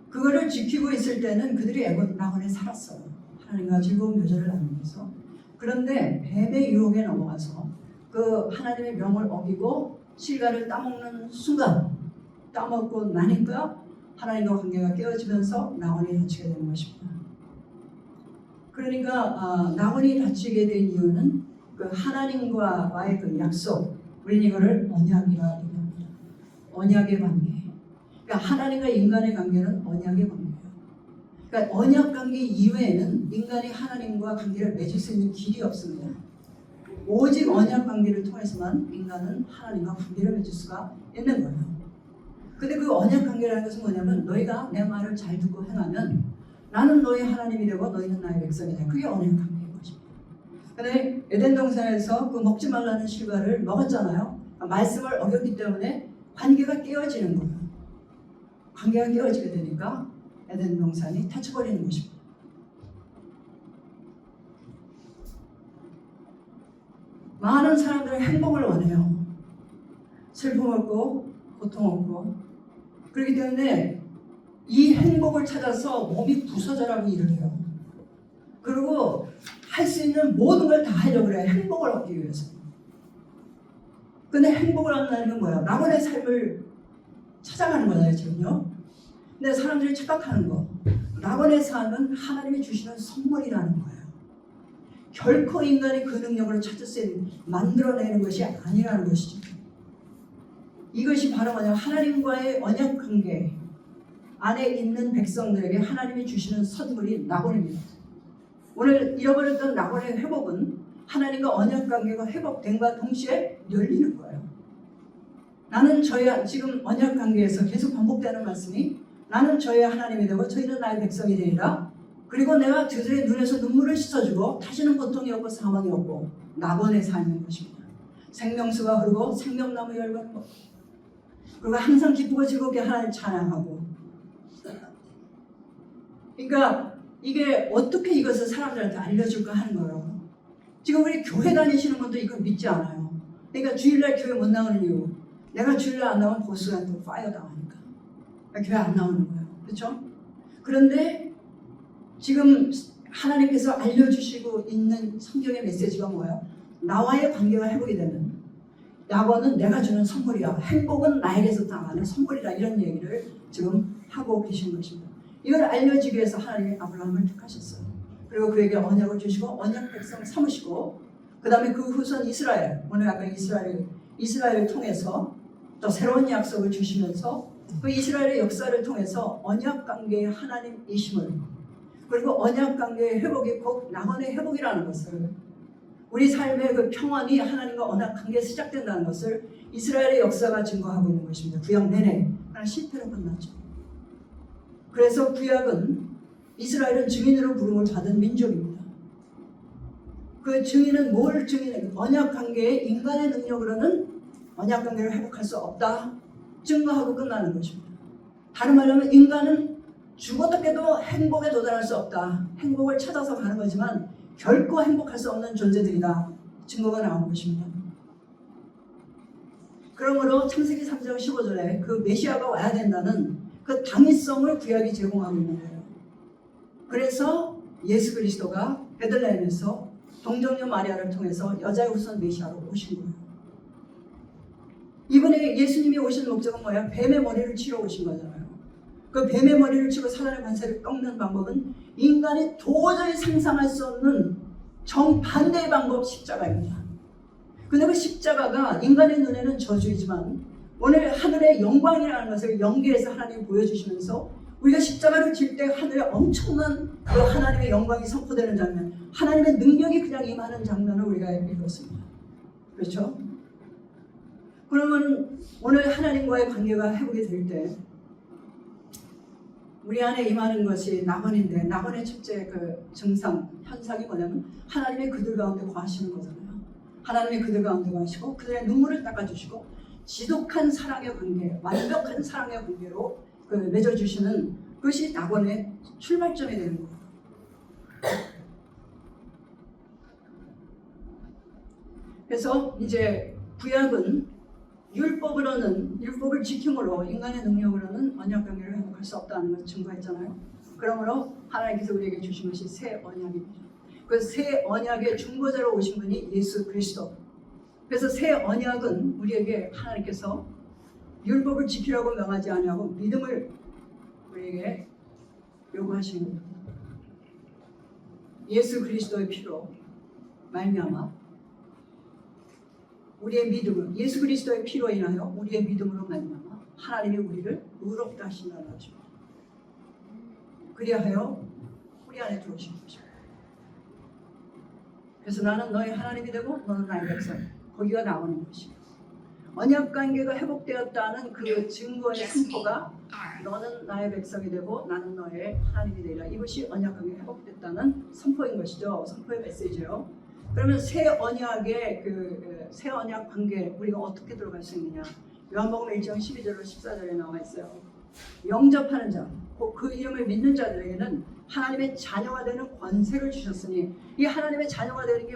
그거를 지키고 있을 때는 그들이 낙원에 살았어요. 하나님과 즐거운 교제를 나누면서. 그런데 뱀의 유혹에 넘어가서 그 하나님의 명을 어기고 실과를 따먹는 순간, 따먹고 나니까 하나님과 관계가 깨어지면서 낙원이 닫히게 되는 것입니다. 그러니까 낙원이 닫히게 된 이유는 그 하나님과의 그 약속, 우리는 이거를 언약이라 얘기합니다. 언약의 관계. 그러니까 하나님과 인간의 관계는 언약의 관계예요. 그러니까 언약 관계 이외에는 인간이 하나님과 관계를 맺을 수 있는 길이 없습니다. 오직 언약 관계를 통해서만 인간은 하나님과 관계를 맺을 수가 있는 거예요. 근데 그 언약 관계라는 것은 뭐냐면 너희가 내 말을 잘 듣고 행하면 나는 너희 하나님이 되고 너희는 나의 백성이 돼. 그게 언약 관계인 것입니다. 근데 에덴 동산에서 그 먹지 말라는 실과를 먹었잖아요. 말씀을 어겼기 때문에 관계가 깨어지는 거예요. 관계가 깨어지게 되니까 에덴 동산이 닫혀버리는 것입니다. 많은 사람들은 행복을 원해요. 슬픔 없고 고통 없고. 그렇기 때문에 이 행복을 찾아서 몸이 부서져라고 일을 해요. 그리고 할 수 있는 모든 걸 다 하려고 그래요. 행복을 얻기 위해서. 근데 행복을 얻는 건 뭐야? 낙원의 삶을 찾아가는 거잖아요, 지금요. 근데 사람들이 착각하는 거. 낙원의 삶은 하나님이 주시는 선물이라는 거예요. 결코 인간이 그 능력으로 찾을 수 있는, 만들어내는 것이 아니라는 것이죠. 이것이 바로 뭐냐? 하나님과의 언약 관계 안에 있는 백성들에게 하나님이 주시는 선물이 낙원입니다. 오늘 잃어버렸던 낙원의 회복은 하나님과 언약 관계가 회복된과 동시에 열리는 거예요. 나는 저희 지금 언약 관계에서 계속 반복되는 말씀이 나는 저희 하나님이 되고 저희는 나의 백성이 되리라. 그리고 내가 그들의 눈에서 눈물을 씻어주고 다시는 고통이 없고 사망이 없고 낙원의 삶인 것입니다. 생명수가 흐르고 생명나무 열매를 먹고 그리고 항상 기쁘고 즐겁게 하나님을 찬양하고. 그러니까 이게 어떻게 이것을 사람들한테 알려줄까 하는 거예요. 지금 우리 교회 다니시는 분도 이거 믿지 않아요. 그러니까 주일날 교회 못 나오는 이유, 내가 주일날 안 나오면 보스한테 파이어 당하니까 교회 안 나오는 거예요. 그렇죠? 그런데 지금 하나님께서 알려주시고 있는 성경의 메시지가 뭐예요? 나와의 관계가 회복이 되면 낙원은 내가 주는 선물이야. 행복은 나에게서 당하는 선물이다. 이런 얘기를 지금 하고 계신 것입니다. 이걸 알려주기 위해서 하나님이 아브라함을 택하셨어요. 그리고 그에게 언약을 주시고 언약 백성 삼으시고 그 다음에 그 후손 이스라엘, 오늘 아까 이스라엘을 통해서 또 새로운 약속을 주시면서 그 이스라엘의 역사를 통해서 언약 관계의 하나님이심을 그리고 언약 관계의 회복이 곧 낙원의 회복이라는 것을 우리 삶의 그 평안이 하나님과 언약 관계에 시작된다는 것을 이스라엘의 역사가 증거하고 있는 것입니다. 구약 내내 실패로 끝났죠. 그래서 구약은 이스라엘은 증인으로 부름을 받은 민족입니다. 그 증인은 뭘 증인해? 언약 관계의 인간의 능력으로는 언약 관계를 회복할 수 없다. 증거하고 끝나는 것입니다. 다른 말로 하면 인간은 죽어도 깨도 행복에 도달할 수 없다. 행복을 찾아서 가는 거지만 결코 행복할 수 없는 존재들이다. 증거가 나온 것입니다. 그러므로 창세기 3장 15절에 그 메시아가 와야 된다는 그 당위성을 구약이 제공하고 있는 거예요. 그래서 예수 그리스도가 베들레헴에서 동정녀 마리아를 통해서 여자의 후손 메시아로 오신 거예요. 이번에 예수님이 오신 목적은 뭐야? 뱀의 머리를 치러 오신 거잖아요. 그 뱀의 머리를 치고 사단의 관세를 꺾는 방법은 인간이 도저히 상상할 수 없는 정반대의 방법, 십자가입니다. 근데 그 십자가가 인간의 눈에는 저주이지만 오늘 하늘의 영광이라는 것을 연계해서 하나님이 보여주시면서 우리가 십자가를 질 때 하늘에 엄청난 그 하나님의 영광이 선포되는 장면, 하나님의 능력이 그냥 임하는 장면을 우리가 읽었습니다. 그렇죠? 그러면 오늘 하나님과의 관계가 회복이 될 때 우리 안에 임하는 것이 낙원인데, 낙원의 첫째 그 증상, 현상이 뭐냐면 하나님의 그들 가운데 거하시는 거잖아요. 하나님의 그들 가운데 거하시고 그들의 눈물을 닦아주시고 지독한 사랑의 관계, 완벽한 사랑의 관계로 맺어주시는 그것이 낙원의 출발점이 되는 거예요. 그래서 이제 구약은 율법을 지킴으로 인간의 능력으로는 언약관계를 회복할 수 없다는 것을 증거했잖아요. 그러므로 하나님께서 우리에게 주신 것이 새 언약입니다. 그 새 언약의 중보자로 오신 분이 예수 그리스도. 그래서 새 언약은 우리에게 하나님께서 율법을 지키라고 명하지 아니하고 믿음을 우리에게 요구하시는 겁니다. 예수 그리스도의 피로 말미암아 우리의 믿음을, 예수 그리스도의 피로 인하여 우리의 믿음으로 말미암아 하나님이 우리를 의롭다 하신다는 것입니다. 그리하여 우리 안에 들어오신 것입니다. 그래서 나는 너의 하나님이 되고 너는 나의 백성. 거기가 나오는 것입니다. 언약 관계가 회복되었다는 그 증거의 선포가 너는 나의 백성이 되고 나는 너의 하나님이 되리라. 이것이 언약 관계가 회복됐다는 선포인 것이죠. 선포의 메시지요. 그러면 새 언약의 새 언약 관계 우리가 어떻게 들어갈 수 있느냐? 요한복음 1장 12절로 14절에 나와 있어요. 영접하는 자, 그 이름을 믿는 자들에게는 하나님의 자녀가 되는 권세를 주셨으니, 이 하나님의 자녀가 되는 게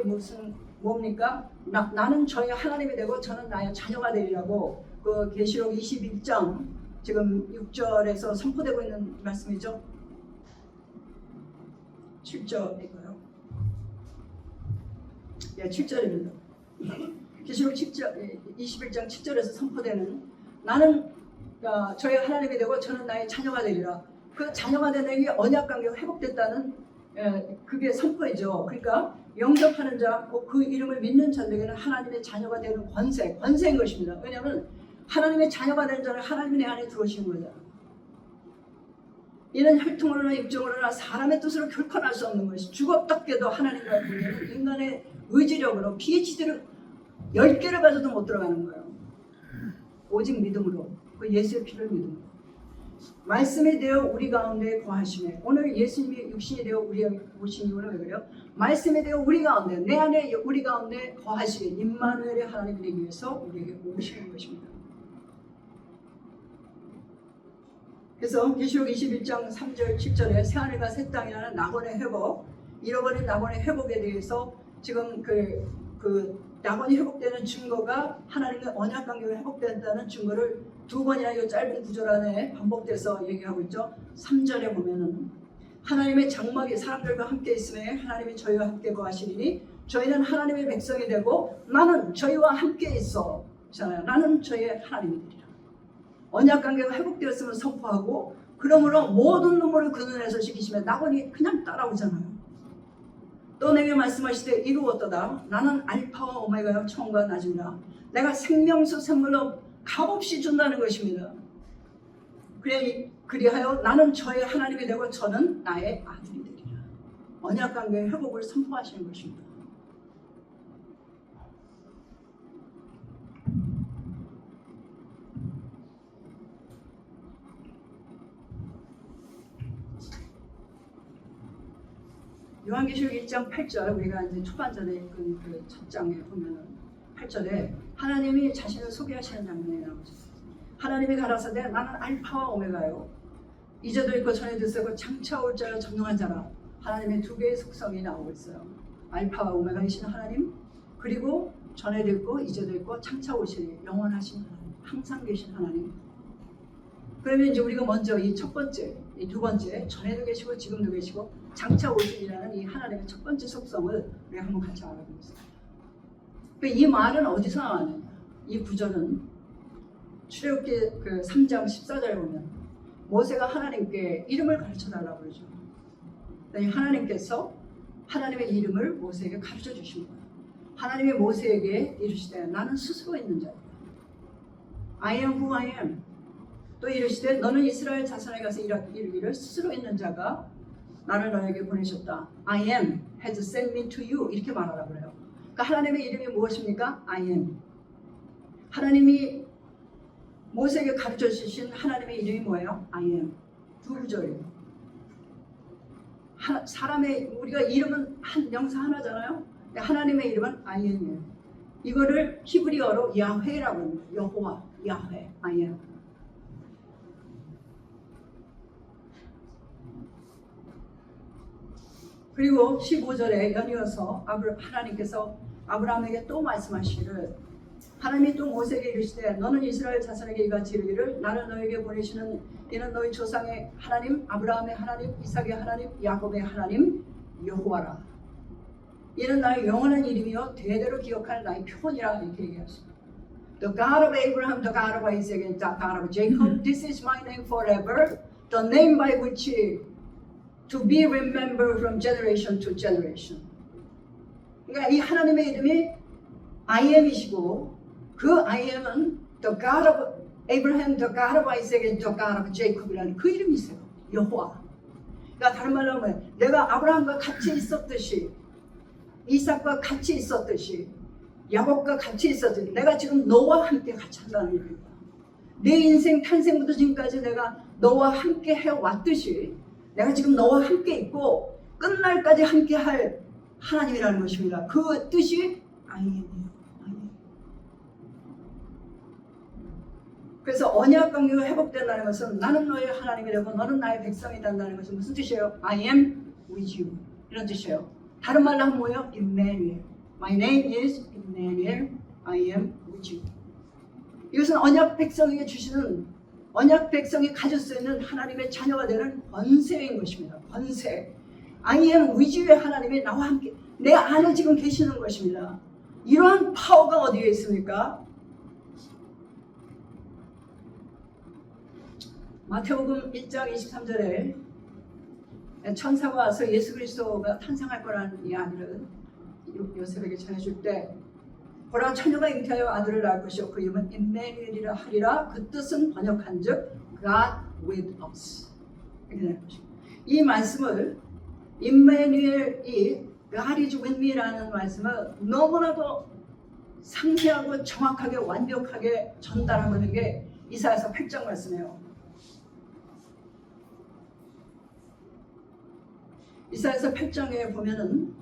뭡니까? 나는 저희 하나님이 되고 저는 나의 자녀가 되리라고 그 계시록 21장 지금 6절에서 선포되고 있는 말씀이죠. 7절이고요. 예, 7절입니다. 계시록 21장 7절에서 선포되는 나는 저희 하나님이 되고 저는 나의 자녀가 되리라. 그 자녀가 되는 게 언약관계가 회복됐다는 그게 선포이죠. 그러니까 영접하는 자, 그 이름을 믿는 자들에게는 하나님의 자녀가 되는 권세인 것입니다. 왜냐하면 하나님의 자녀가 되는 자는 하나님의 내 안에 들어오시는 거잖아요. 이는 혈통으로나 육정으로나 사람의 뜻으로 결코 날 수 없는 것이, 죽었다께도 하나님과의 관계는 인간의 의지력으로 PhD를 10개를 가져도 못 들어가는 거예요. 오직 믿음으로, 그 예수의 피를 믿음으로. 말씀이 되어 우리 가운데 거하시네. 오늘 예수님이 육신이 되어 우리에게 오신 이유는 왜 그래요? 말씀이 되어 우리 가운데, 내 안에 우리 가운데 거하시게 임마누엘의 하나님이 되기 위해서 우리에게 오시는 것입니다. 그래서 계시록 21장 3절 7절에 새하늘과 새 땅이라는 낙원의 회복, 잃어버린 낙원의 회복에 대해서 지금 그 낙원이 회복되는 증거가 하나님의 언약관계가 회복된다는 증거를 두 번이나 이 짧은 구절 안에 반복돼서 얘기하고 있죠. 3절에 보면은 하나님의 장막이 사람들과 함께 있음에 하나님이 저희와 함께 거하시리니 저희는 하나님의 백성이 되고 나는 저희와 함께 있어. 잖아요. 나는 저희의 하나님이 되리라. 언약관계가 회복되었음을 선포하고, 그러므로 모든 눈물을 그 눈에서 씻기시면 낙원이 그냥 따라오잖아요. 또 내게 말씀하시되 이루었도다. 나는 알파와 오메가요 처음과 나중이라. 내가 생명수 생물로 값없이 준다는 것입니다. 그리하여 나는 저의 하나님이 되고 저는 나의 아들이 되리라. 언약관계의 회복을 선포하시는 것입니다. 요한계시록 1장 8절, 우리가 이제 초반전에 읽은 그 첫 장에 보면은 8절에 하나님이 자신을 소개하시는 장면이 나오죠. 하나님이 가라사대 나는 알파와 오메가요. 이제도 있고 전에도 있고 장차 올 자여 전능한 자라. 하나님의 두 개의 속성이 나오고 있어요. 알파와 오메가이신 하나님, 그리고 전에도 있고 이제도 있고 장차 오시니 영원하신 하나님, 항상 계신 하나님. 그러면 이제 우리가 먼저 이 첫 번째, 이 두 번째, 전에도 계시고 지금도 계시고 장차 오시리라는 이 하나님의 첫 번째 속성을 우리가 한번 같이 알아보겠습니다. 이 말은 어디서 나왔느냐? 이 구절은 출애굽기 3장 14절에 보면 모세가 하나님께 이름을 가르쳐달라고 그러죠. 하나님께서 하나님의 이름을 모세에게 가르쳐 주신 거예요. 하나님이 모세에게 이르시되 나는 스스로 있는 자야. I am who I am. 또 이르시되 너는 이스라엘 자손에 가서 이르기를 스스로 있는 자가 나를 너에게 보내셨다. I am has sent me to you. 이렇게 말하라고 그래요. 그러니까 하나님의 이름이 무엇입니까? I am. 하나님이 모세에게 가르쳐 주신 하나님의 이름이 뭐예요? I am. 두 구절이에요. 사람의 우리가 이름은 한 명사 하나잖아요. 하나님의 이름은 I am이에요. 이거를 히브리어로 야훼라고 합니다. 여호와, 야훼, I am. 그리고 15절에 연이어서 하나님께서 아브라함에게 또 말씀하시기를, 하나님이 또 모세에게 이르시되 너는 이스라엘 자손에게 이같이 이르기를 나를 너에게 보내시는 이는 너희 조상의 하나님 아브라함의 하나님 이삭의 하나님 야곱의 하나님 여호와라. 이는 나의 영원한 이름이요 대대로 기억할 나의 표본이라 이렇게 얘기하십니다. The God of Abraham, the God of Isaac, and the God of Jacob, this is my name forever, the name by which to be remembered from generation to generation. 그러니까 이 하나님의 이름이 I am이시고 그 I am은 the God of Abraham, the God of Isaac, and the God of Jacob이라는 그 이름이세요. 여호와. 그러니까 다른 말로 하면 내가 아브라함과 같이 있었듯이 이삭과 같이 있었듯이 야곱과 같이 있었듯이 내가 지금 너와 함께 같이 한다는 얘기입니다. 내 인생 탄생부터 지금까지 내가 너와 함께 해왔듯이 내가 지금 너와 함께 있고 끝날까지 함께 할 하나님이라는 것입니다. 그 뜻이 I am이에요. 그래서 언약 관계가 회복된다는 것은 나는 너의 하나님이 되고 너는 나의 백성이 된다는 것은 무슨 뜻이에요? I am with you 이런 뜻이에요. 다른 말로 하면 뭐예요? Emmanuel. My name is Emmanuel. I am with you. 이것은 언약 백성에게 주시는 언약 백성이 가질 수 있는 하나님의 자녀가 되는 권세인 것입니다. 권세. I am with you의 하나님이 나와 함께 내 안에 지금 계시는 것입니다. 이러한 파워가 어디에 있습니까? 마태복음 1장 23절에 천사가 와서 예수 그리스도가 탄생할 거라는 이야기를 요셉에게 전해줄 때 보라 처녀가 잉태하여 아들을 낳을 것이요 그 이름은 임마누엘이라 하리라. 그 뜻은 번역한즉 God with us 이렇게 될 것입니다. 이 말씀을 임마누엘이 God is with me라는 말씀을 너무나도 상세하고 정확하게 완벽하게 전달하는 게 이사야서 8장 말씀이에요. 이사야서 8장에 보면은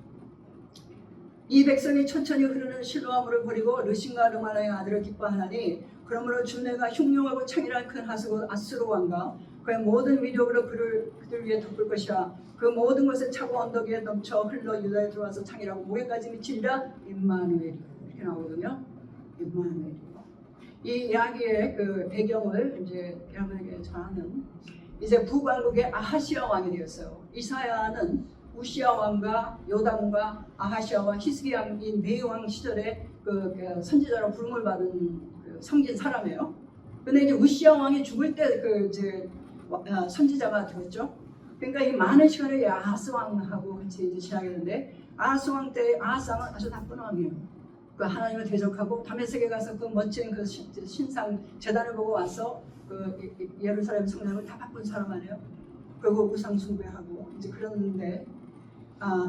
이 백성이 천천히 흐르는 실로아물을 버리고 르신과 르마나의 아들을 기뻐하나니 그러므로 준내가 흉룡하고 창이란 큰 하수고 아수르 왕과 그의 모든 위력으로 그들 위에 덮을 것이라. 그 모든 것에 차고 언덕 위에 넘쳐 흘러 유다에 들어와서 창이라고 모래까지 미치리라. 임마누엘이 이렇게 나오거든요. 임마누엘이. 이 이야기의 그 배경을 이제 여러분에게 전하면 이제 북왕국의 아하시아 왕이 되었어요. 이사야는 우시아 왕과 요담과 아하시아와 히스기야 이 네 왕 시절에 그 선지자로 부름을 받은 그 성진 사람이에요. 근데 이제 우시아 왕이 죽을 때 그 이제 선지자가 되었죠. 그러니까 이 많은 시간을 아하스 왕하고 같이 이제 지나겠는데 아하스 왕 때 아하스 왕은 아주 나쁜 왕이에요. 그 하나님을 대적하고 다메섹에 가서 그 멋진 그 신상 제단을 보고 와서 그 예루살렘 성령을 다 바꾼 사람 아니에요. 그리고 우상 숭배하고 이제 그러는데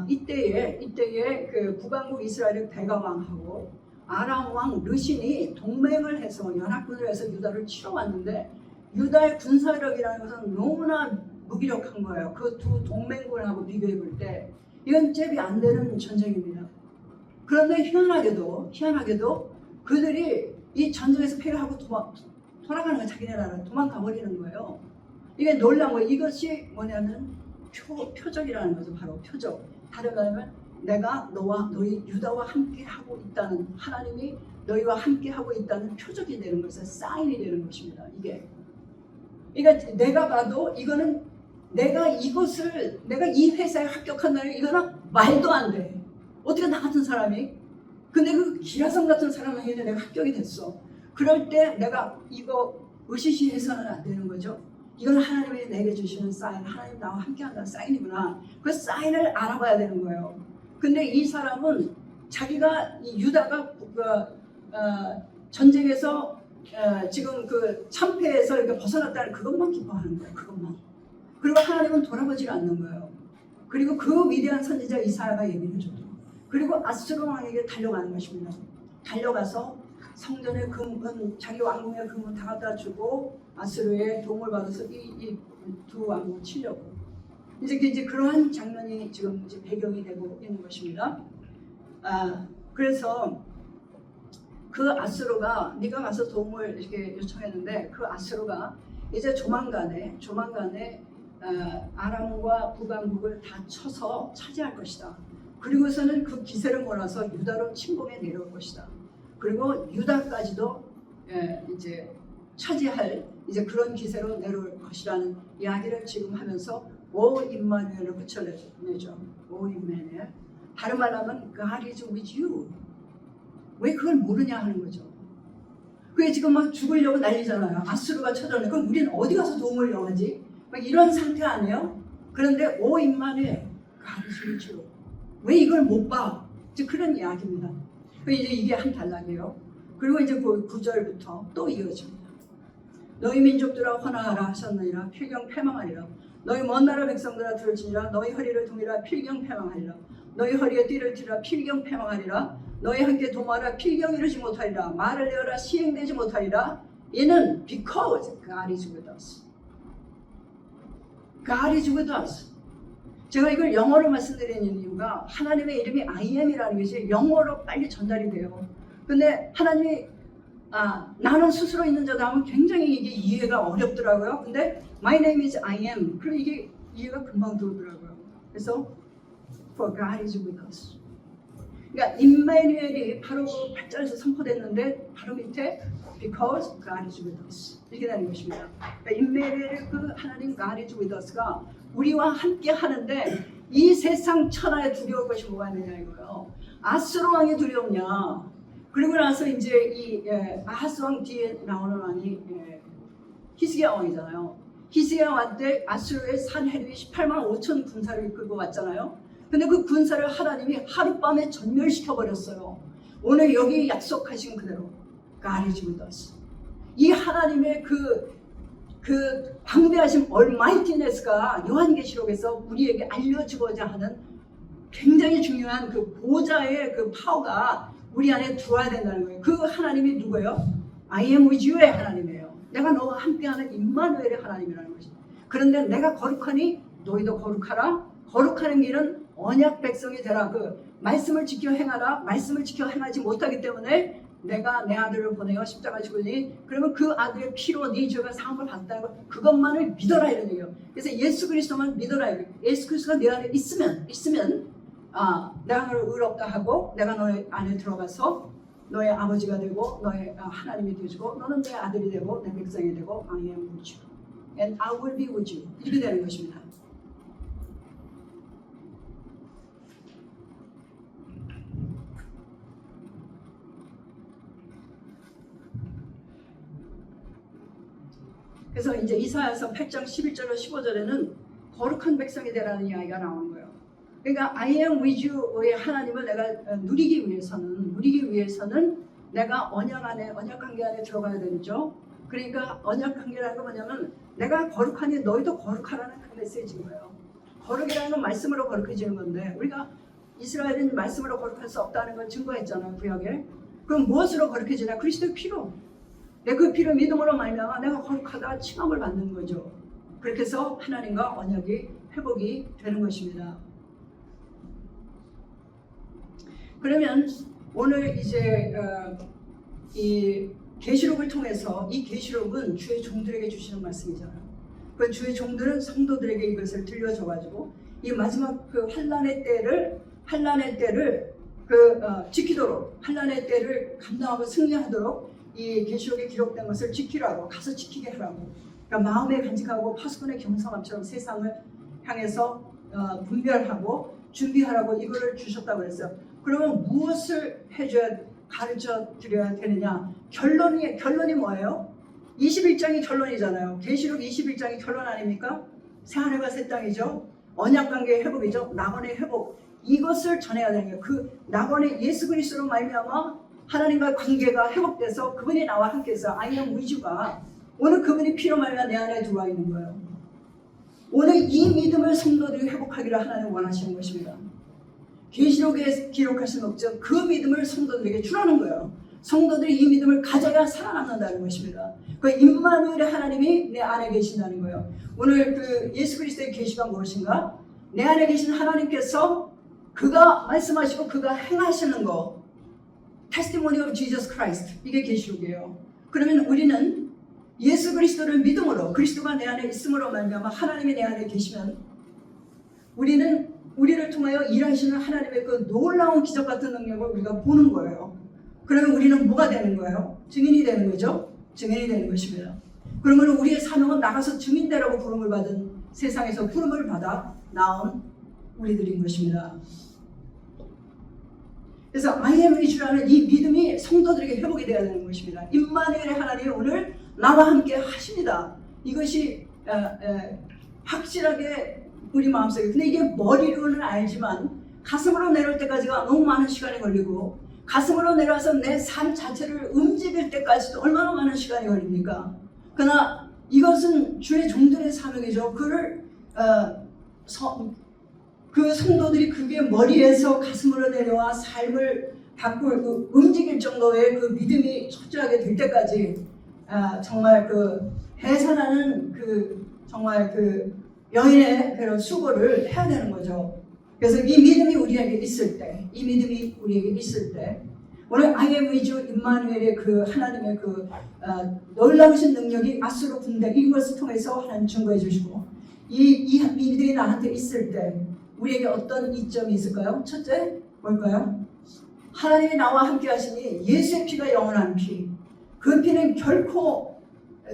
이때에 그 북왕국 이스라엘의 베가 왕하고 아람 왕 르신이 동맹을 해서 연합군을 해서 유다를 치러 왔는데 유다의 군사력이라는 것은 너무나 무기력한 거예요. 그 두 동맹군하고 비교해 볼 때 이건 잽이 안 되는 전쟁입니다. 그런데 희한하게도 그들이 이 전쟁에서 패배하고 돌아가는 거 자기네 나라 도망가 버리는 거예요. 이게 놀라운 거예요. 이것이 뭐냐면 표적이라는 거죠. 바로 표적. 다른 말하면 내가 너희 유다와 함께 하고 있다는 하나님이 너희와 함께 하고 있다는 표적이 되는 것은 사인이 되는 것입니다. 이게. 그러니까 내가 봐도 이거는 내가 이 회사에 합격한다는 이거는 말도 안 돼. 어떻게 나 같은 사람이? 근데 그 기라성 같은 사람에게 내가 합격이 됐어. 그럴 때 내가 이거 으시시해서는 안 되는 거죠. 이건 하나님이 내게 주시는 사인, 하나님 나와 함께한다는 사인이구나. 그 사인을 알아봐야 되는 거예요. 근데 이 사람은 자기가 이 유다가 전쟁에서 지금 그 참패에서 이렇게 벗어났다는 그것만 기뻐하는 거예요. 그것만. 그리고 하나님은 돌아보지 않는 거예요. 그리고 그 위대한 선지자 이사야가 얘기를 해줬죠. 그리고 아수르 왕에게 달려가는 것입니다. 달려가서 성전의 금은 자기 왕궁의 금은 다 갖다 주고 아수르의 도움을 받아서 이 두 왕궁을 치려고 이제 그러한 장면이 지금 이제 배경이 되고 있는 것입니다. 그래서 그 아수르가 네가 가서 도움을 이렇게 요청했는데 그 아수르가 이제 조만간에 아람과 북왕국을 다 쳐서 차지할 것이다. 그리고서는 그 기세를 몰아서 유다로 침공해 내려올 것이다. 그리고 유다까지도 이제 차지할 이제 그런 기세로 내려올 것이라는 이야기를 지금 하면서 오 임마누엘로 끝을 내죠. 오 임마누엘. 다른 말로 하면 God is with you. 왜 그걸 모르냐 하는 거죠. 그게 지금 막 죽으려고 난리잖아요. 아수르가 쳐들어오네. 그럼 우리는 어디 가서 도움을 요하지? 막 이런 상태 아니에요? 그런데 오 임마누엘 God is with you. 왜 이걸 못 봐? 이제 그런 이야기입니다. 이제 이게 한 단락이에요. 그리고 이제 그 9절부터 또 이어집니다. 너희 민족들아 헌화하라 하셨느니라 필경 패망하리라. 너희 먼 나라 백성들아 들을지니라. 너희 허리를 동이라 필경 패망하리라. 너희 허리에 띠를 띠라 필경 패망하리라. 너희 함께 도모하라 필경 이루지 못하리라. 말을 내어라 시행되지 못하리라. 이는 because God is with us. God is with us. 제가 이걸 영어로 말씀드리는 이유가 하나님의 이름이 I am이라는 것이 영어로 빨리 전달이 돼요. 근데 하나님이 나는 스스로 있는 자다 하면 굉장히 이게 이해가 어렵더라고요. 근데 My name is I am. 그럼 이게 이해가 금방 들어오더라고요. 그래서 For God is with us. 그러니까 임마누엘이 바로 그 8절에서 선포됐는데 바로 밑에 Because God is with us. 이렇게 되는 것입니다. 그러니까 임마누엘 그 하나님 God is with us가 우리와 함께 하는데 이 세상 천하에 두려울 것이 뭐가 있느냐 이거예요. 아수르 왕이 두려우냐. 그리고 나서 이제 이 아하스 왕 뒤에 나오는 왕이 히스기야 왕이잖아요. 히스기야 왕 때 아수르의 산헤립이 18만 5천 군사를 이끌고 왔잖아요. 근데 그 군사를 하나님이 하룻밤에 전멸시켜버렸어요. 오늘 여기 약속하신 그대로 God is with us. 이 하나님의 그 방대하신 얼마이티네스가 요한계시록에서 우리에게 알려주고자 하는 굉장히 중요한 그 보좌의 그 파워가 우리 안에 들어와야 된다는 거예요. 그 하나님이 누구예요? I am with you의 하나님이에요. 내가 너와 함께하는 임마누엘의 하나님이라는 것이죠. 그런데 내가 거룩하니 너희도 거룩하라. 거룩하는 길은 언약 백성이 되라. 그 말씀을 지켜 행하라. 말씀을 지켜 행하지 못하기 때문에 내가 내 아들을 보내어 십자가 죽으니 그러면 그 아들의 피로 네 죄가 사함을 받았다는 것 그것만을 믿어라 이런 얘기예요. 그래서 예수 그리스도만 믿어라. 예수 그리스도가 내 안에 있으면 내가 너를 의롭다 하고 내가 너의 안에 들어가서 너의 아버지가 되고 너의 하나님이 되어주고 너는 내 아들이 되고 내 백성이 되고 I am with you and I will be with you 이렇게 되는 것입니다. 그래서 이제 이사야서 8장 11절로 15절에는 거룩한 백성이 되라는 이야기가 나오는 거예요. 그러니까 I am with you의 하나님을 내가 누리기 위해서는 내가 언약 관계 안에 들어가야 되죠. 그러니까 언약 관계라는 건 뭐냐면 내가 거룩하니 너희도 거룩하라는 그 메시지인 거예요. 거룩이라는 건 말씀으로 거룩해지는 건데 우리가 이스라엘은 말씀으로 거룩할 수 없다는 걸 증거했잖아요. 구약에. 그럼 무엇으로 거룩해지냐? 그리스도의 피로. 내 그 피를 믿음으로 말미암아 내가 거룩하다 칭함을 받는 거죠. 그렇게 해서 하나님과 언약이 회복이 되는 것입니다. 그러면 오늘 이제 이 계시록을 통해서 이 계시록은 주의 종들에게 주시는 말씀이잖아요. 그 주의 종들은 성도들에게 이것을 들려줘가지고 이 마지막 그 환난의 때를 지키도록 환난의 때를 감당하고 승리하도록 이 계시록에 기록된 것을 지키라고 가서 지키게 하라고. 그러니까 마음에 간직하고 파수꾼의 경성함처럼 세상을 향해서 분별하고 준비하라고 이거를 주셨다고 그랬어요. 그러면 무엇을 해줘야 가르쳐 드려야 되느냐? 결론이 뭐예요? 21장이 결론이잖아요. 계시록 21장이 결론 아닙니까? 새하늘과 새 땅이죠. 언약관계의 회복이죠. 낙원의 회복. 이것을 전해야 되는 거예요. 그 낙원의 예수 그리스도로 말미암아 하나님과 관계가 회복돼서 그분이 나와 함께해서 I am with you가 오늘 그분이 피로 말미암아 내 안에 들어와 있는 거예요. 오늘 이 믿음을 성도들이 회복하기를 하나님 원하시는 것입니다. 계시록에 기록하신 목적 그 믿음을 성도들에게 주라는 거예요. 성도들이 이 믿음을 가져야 살아남는다는 것입니다. 그 임마누엘의 하나님이 내 안에 계신다는 거예요. 오늘 그 예수 그리스도의 계시가 무엇인가? 내 안에 계신 하나님께서 그가 말씀하시고 그가 행하시는 거, Testimony of Jesus Christ, 이게 계시록이에요. 그러면 우리는 예수 그리스도를 믿음으로, 그리스도가 내 안에 있음으로 말미암아 하나님이 내 안에 계시면 우리는 우리를 통하여 일하시는 하나님의 그 놀라운 기적 같은 능력을 우리가 보는 거예요. 그러면 우리는 뭐가 되는 거예요? 증인이 되는 거죠. 증인이 되는 것입니다. 그러면 우리의 사명은 나가서 증인되라고 부름을 받은, 세상에서 부름을 받아 나온 우리들인 것입니다. 그래서 I am 위주라는 이 믿음이 성도들에게 회복이 되어야 되는 것입니다. 임마누엘의 하나님이 오늘 나와 함께 하십니다. 이것이 확실하게 우리 마음속에, 근데 이게 머리로는 알지만 가슴으로 내려올 때까지가 너무 많은 시간이 걸리고, 가슴으로 내려와서 내 삶 자체를 움직일 때까지도 얼마나 많은 시간이 걸립니까? 그러나 이것은 주의 종들의 사명이죠. 그 성도들이 그게 머리에서 가슴으로 내려와 삶을 바꿀 그 움직일 정도의 그 믿음이 철저하게 될 때까지 정말 그 해산하는 그 정말 그 여인의 그런 수고를 해야 되는 거죠. 그래서 이 믿음이 우리에게 있을 때, 이 믿음이 우리에게 있을 때, 오늘 I am with you 임마누엘의 그 하나님의 그 놀라우신 능력이 아수르 군대 이것을 통해서 하나님 증거해 주시고, 이 믿음이 나한테 있을 때 우리에게 어떤 이점이 있을까요? 첫째, 뭘까요? 하나님이 나와 함께 하시니 예수의 피가 영원한 피. 그 피는 결코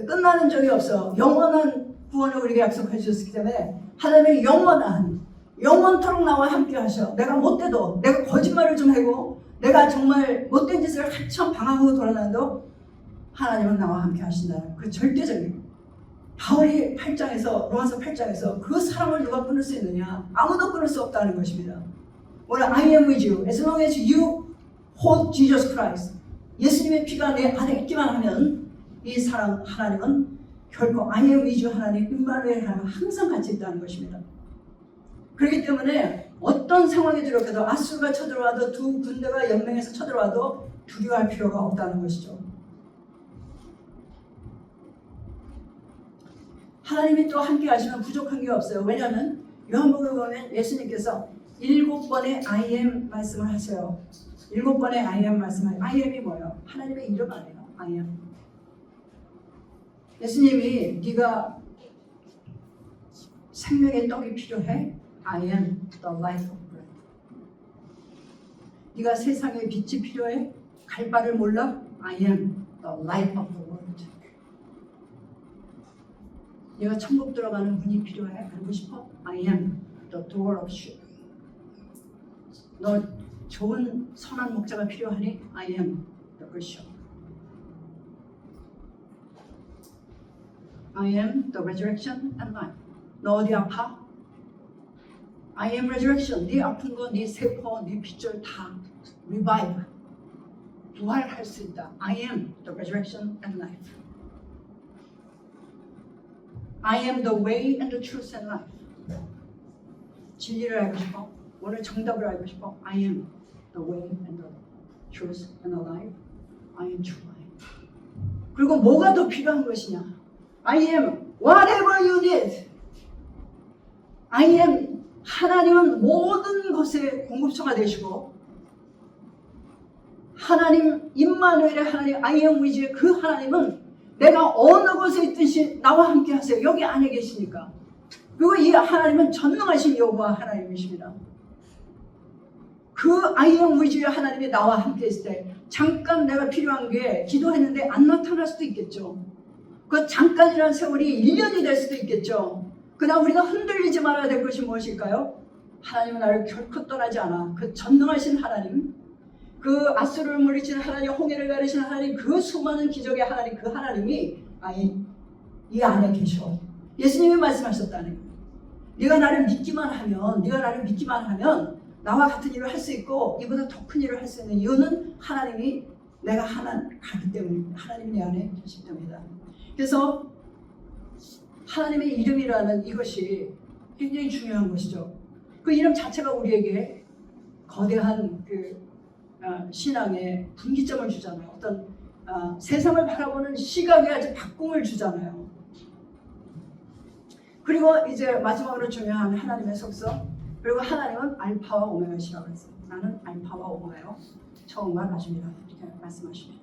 끝나는 적이 없어. 영원한 구원을 우리에게 약속해 주셨기 때문에 하나님의 영원토록 나와 함께 하셔. 내가 못돼도, 내가 거짓말을 좀 하고, 내가 정말 못된 짓을 한참 방황하고 돌아다녀도 하나님은 나와 함께 하신다는 그 절대적인, 바울이 로마서 8장에서 그 사랑을 누가 끊을 수 있느냐? 아무도 끊을 수 없다는 것입니다. 오늘 I am with you. As long as you hold Jesus Christ. 예수님의 피가 내 안에 있기만 하면 이 사랑 하나님은 결코 I am with you 하나님, 임마누엘 하나님 항상 같이 있다는 것입니다. 그렇기 때문에 어떤 상황에 들어가도, 아수르가 쳐들어와도, 두 군대가 연맹해서 쳐들어와도 두려워할 필요가 없다는 것이죠. 하나님이 또 함께 하시면 부족한 게 없어요. 왜냐하면 요한복음을 보면 예수님께서 7번의 I am 말씀을 하세요. 7번의 I am 말씀을, I am이 뭐예요? 하나님의 이름 아니에요. I am. 예수님이 네가 생명의 떡이 필요해? I am the life of bread. 네가 세상의 빛이 필요해? 갈 바를 몰라? I am the light of the world. 네가 천국 들어가는 문이 필요해? 알고 싶어? I am the door of sheep. 너 좋은 선한 목자가 필요하니? I am the good shepherd. I am the resurrection and life. 너 어디 아파? I am resurrection. 네 아픈 거, 네 세포, 네 핏줄 다 revive. 부활할 수 있다. I am the resurrection and life. I am the way and the truth and life. 진리를 알고 싶어? 오늘 정답을 알고 싶어? I am the way and the truth and the life. I am true life. 그리고 뭐가 더 필요한 것이냐? I am whatever you need. I am, 하나님은 모든 것의 공급처가 되시고, 하나님, 임마누엘의 하나님, I am with you, 그 하나님은 내가 어느 곳에 있든지 나와 함께 하세요. 여기 안에 계시니까. 그리고 이 하나님은 전능하신 여호와 하나님이십니다. 그 I am with you 하나님이 나와 함께 있을 때 잠깐 내가 필요한 게 기도했는데 안 나타날 수도 있겠죠. 그 잠깐이라는 세월이 1년이 될 수도 있겠죠. 그러나 우리가 흔들리지 말아야 될 것이 무엇일까요? 하나님은 나를 결코 떠나지 않아. 그 전능하신 하나님, 그 아수르를 물리치는 하나님, 홍해를 가르치는 하나님, 그 수많은 기적의 하나님, 그 하나님이 이 안에 계셔. 예수님이 말씀하셨다는 거예요. 네가 나를 믿기만 하면 나와 같은 일을 할 수 있고 이보다 더 큰 일을 할 수 있는 이유는 하나님이 내가 가기 때문입니다. 하나님이 내 안에 계시기 때문이다. 그래서 하나님의 이름이라는 이것이 굉장히 중요한 것이죠. 그 이름 자체가 우리에게 거대한 그 신앙에 분기점을 주잖아요. 어떤 세상을 바라보는 시각에 아주 바꿈을 주잖아요. 그리고 이제 마지막으로 중요한 하나님의 속성. 그리고 하나님은 알파와 오메가시라고 했어요. 나는 알파와 오메가요. 처음과 나중이다. 이렇게 말씀하십니다.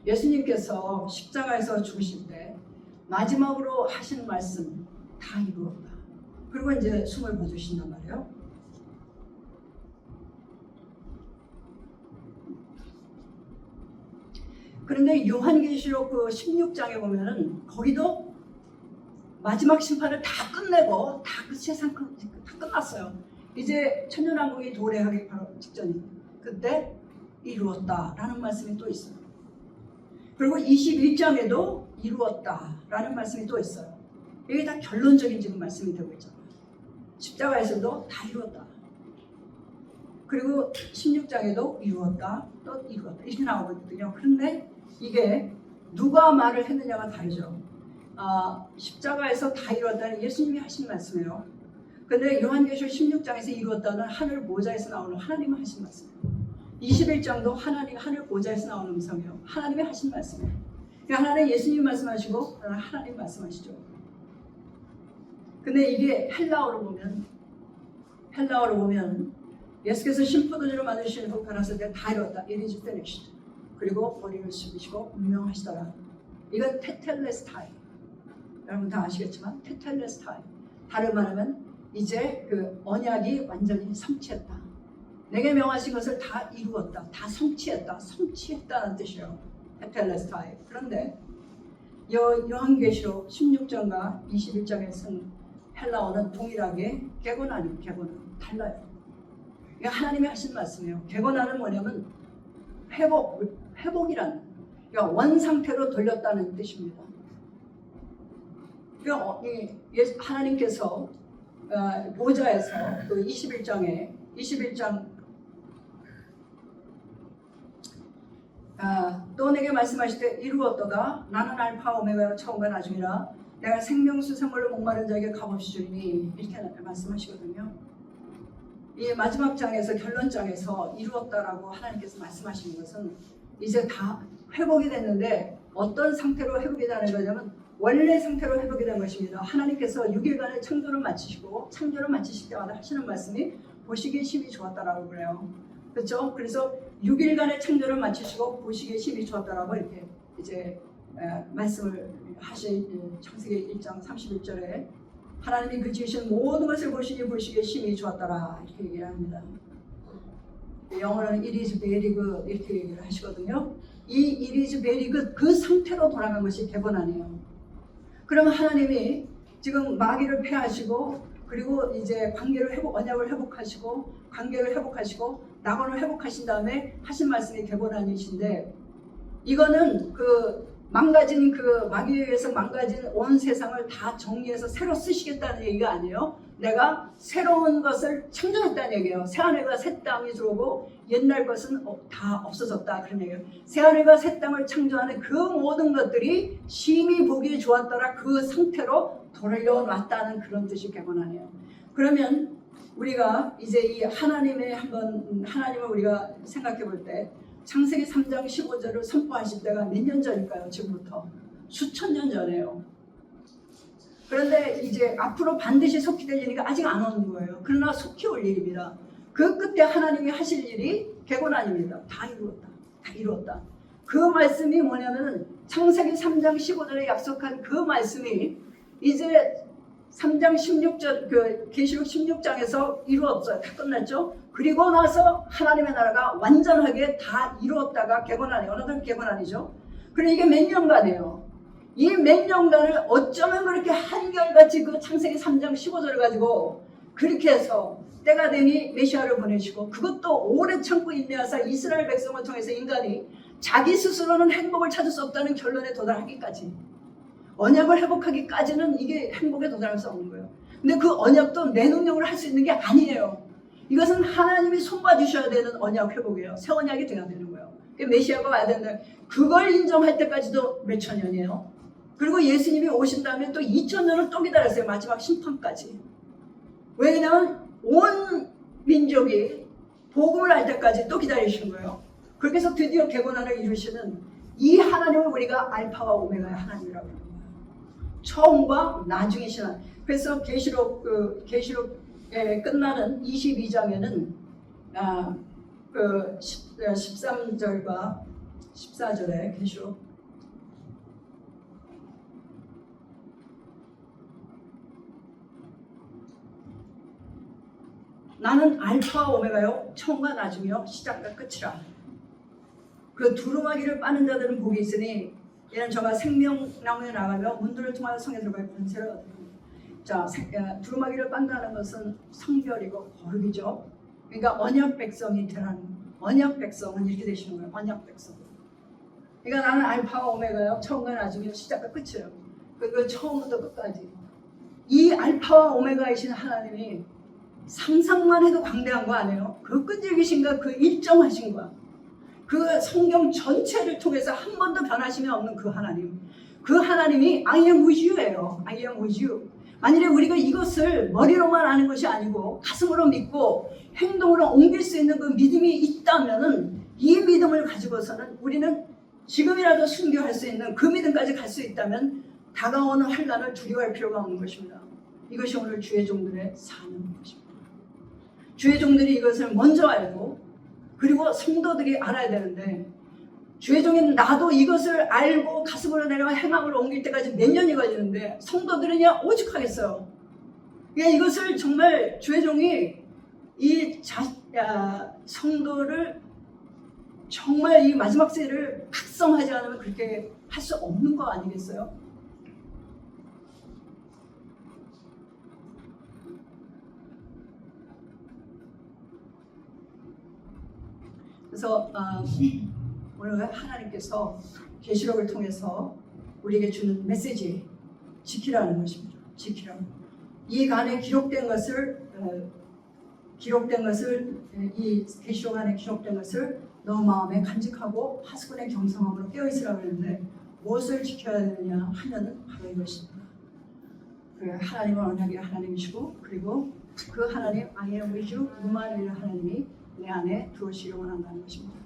예수님께서 십자가에서 죽으실 때 마지막으로 하신 말씀 다 이루었다. 그리고 이제 숨을 거두신단 말이에요. 그런데 요한계시록 그 16장에 보면은 거기도 마지막 심판을 다 끝내고 다 그 세상 다 끝났어요. 이제 천년왕국이 도래하기 바로 직전이에요. 그때 이루었다라는 말씀이 또 있어요. 그리고 21장에도 이루었다라는 말씀이 또 있어요. 이게 다 결론적인 지금 말씀이 되고 있잖아요. 십자가에서도 다 이루었다. 그리고 16장에도 이루었다, 또 이루었다 이렇게 나오거든요. 그런데 이게 누가 말을 했느냐가 다르죠. 십자가에서 다 이루었다는 예수님이 하신 말씀이에요. 그런데 요한계시록 16장에서 이루었다는 하늘 보좌에서 나오는 하나님이 하신 말씀이에요. 21장도 하나님 하늘 보좌에서 나오는 음성이에요. 하나님이 하신 말씀이에요. 그러니까 하나는 예수님 말씀하시고 하나님 말씀하시죠. 근데 이게 헬라어로 보면 예수께서 심포도주를 만드시는 후 가라사대 때 다 이뤘다. It is finished. 그리고 머리를 숙이시고 운명하시더라. 이건 테텔레스타이. 여러분 다 아시겠지만 테텔레스타이. 다른 말하면 이제 그 언약이 완전히 성취했다. 내게 명하신 것을 다 이루었다. 다 성취했다는 뜻이에요. 테텔레스타이. 그런데 요한계시록 16장과 21장에 쓴 헬라어는 동일하게 개고난이에요. 달라요. 이게 하나님이 하신 말씀이에요. 개고난은 뭐냐면 회복이라는, 그러니까 원상태로 돌렸다는 뜻입니다. 그러니까 하나님께서 보좌에서 그 21장 또 내게 말씀하실 때 이루었도다. 나는 알파 오메가 처음과 나중이라. 내가 생명수 선물로 목마른 자에게 값없이 주리니. 이렇게 말씀하시거든요. 이 마지막 장에서 결론장에서 이루었다라고 하나님께서 말씀하시는 것은 이제 다 회복이 됐는데 어떤 상태로 회복이 되는 거냐면 원래 상태로 회복이 된 것입니다. 하나님께서 6일간의 창조를 마치실 때마다 하시는 말씀이 보시기에 심히 좋았다라고 그래요. 그렇죠? 그래서 6일간의 창조를 마치시고 보시기에 심히 좋았다라고 이렇게 이제 말씀을 하신 창세기 1장 31절에 하나님이 그 지으신 모든 것을 보시기에 심히 좋았더라 이렇게 얘기를 합니다. 영어로는 it is very good 이렇게 얘기를 하시거든요. 이 it is very good 그 상태로 돌아간 것이 개고난이에요. 그러면 하나님이 지금 마귀를 패하시고 그리고 이제 언약을 회복하시고 관계를 회복하시고 낙원을 회복하신 다음에 하신 말씀이 개고난이신데 이거는 그 망가진 그 마귀에 의해서 망가진 온 세상을 다 정리해서 새로 쓰시겠다는 얘기가 아니에요. 내가 새로운 것을 창조했다는 얘기예요. 새하늘과 새 땅이 들어오고 옛날 것은 다 없어졌다 그런 얘기예요. 새하늘과 새 땅을 창조하는 그 모든 것들이 심히 보기에 좋았더라 그 상태로 돌려놨다는 그런 뜻이 개고난이에요. 그러면 우리가 이제 이 하나님을 우리가 생각해 볼 때 창세기 3장 15절을 선포하실 때가 몇 년 전일까요? 지금부터 수천 년 전이에요. 그런데 이제 앞으로 반드시 속히 될 일이 아직 안 오는 거예요. 그러나 속히 올 일입니다. 그 끝에 하나님이 하실 일이 개고난입니다. 다 이루었다. 그 말씀이 뭐냐면 창세기 3장 15절에 약속한 그 말씀이 이제 3장 16절 그 계시록 16장에서 이루었어요. 다 끝났죠. 그리고 나서 하나님의 나라가 완전하게 다 이루었다가 개고난이에요. 어느 날 개고난이죠. 그래 이게 몇 년간이에요. 이 몇 년간을 어쩌면 그렇게 한결같이 그 창세기 3장 15절을 가지고 그렇게 해서 때가 되니 메시아를 보내시고 그것도 오래 참고 인내하사 이스라엘 백성을 통해서 인간이 자기 스스로는 행복을 찾을 수 없다는 결론에 도달하기까지 언약을 회복하기까지는 이게 행복에 도달할 수 없는 거예요. 근데 그 언약도 내 능력으로 할 수 있는 게 아니에요. 이것은 하나님이 손봐 주셔야 되는 언약 회복이에요. 새 언약이 돼야 되는 거예요. 메시아가 와야 된다. 그걸 인정할 때까지도 몇천 년이에요. 그리고 예수님이 오신 다음에 또 2000년을 또 기다렸어요. 마지막 심판까지. 왜냐하면 온 민족이 복음을 알 때까지 또 기다리신 거예요. 그렇게 해서 드디어 개고난을 이루시는 이 하나님을 우리가 알파와 오메가의 하나님이라고 합니다. 처음과 나중이신 하나님. 그래서 계시록에 끝나는 22장에는 13절과 14절에 계시록 나는 알파와 오메가요 처음과 나중이요 시작과 끝이라. 그 두루마기를 빠는 자들은 복이 있으니 이는 저가 생명나무에 나가며 문들을 통하여 성에 들어갈 권세를 얻습니다. 자, 두루마기를 빤다는 것은 성결이고 거룩이죠. 그러니까 언약 백성이 되라는, 언약 백성은 이렇게 되시는 거예요. 언약 백성. 그러니까 나는 알파와 오메가요 처음과 나중이요 시작과 끝이에요. 그 처음부터 끝까지 이 알파와 오메가이신 하나님이 상상만 해도 광대한 거 아니에요? 그 끈질기신가, 그 일정하신가, 그 성경 전체를 통해서 한 번도 변하심이 없는 그 하나님, 그 하나님이 I am with you예요. I am with you. 만일에 우리가 이것을 머리로만 아는 것이 아니고 가슴으로 믿고 행동으로 옮길 수 있는 그 믿음이 있다면은 이 믿음을 가지고서는 우리는 지금이라도 순교할 수 있는 그 믿음까지 갈 수 있다면 다가오는 환난을 두려워할 필요가 없는 것입니다. 이것이 오늘 주의 종들의 사는 것입니다. 주의 종들이 이것을 먼저 알고 그리고 성도들이 알아야 되는데 주의 종인 나도 이것을 알고 가슴으로 내려가 행함으로 옮길 때까지 몇 년이 걸리는데 성도들은 그냥 오죽하겠어요. 그러니까 이것을 정말 주의 종이 이 성도를 정말 이 마지막 세를 각성하지 않으면 그렇게 할 수 없는 거 아니겠어요? 그래서 오늘 하나님께서 계시록을 통해서 우리에게 주는 메시지 지키라는 것입니다. 지키라. 이 안에 기록된 것을 이 계시록 안에 기록된 것을 너 마음에 간직하고 하수근의 경성함으로 깨어있으라고 했는데 무엇을 지켜야 되느냐 하면은 바로 이것입니다. 그 하나님은 언약의 하나님이시고 그리고 그 하나님 I am with you 임마누엘 하나님이 내 안에 들어오시려 원한다는 것입니다.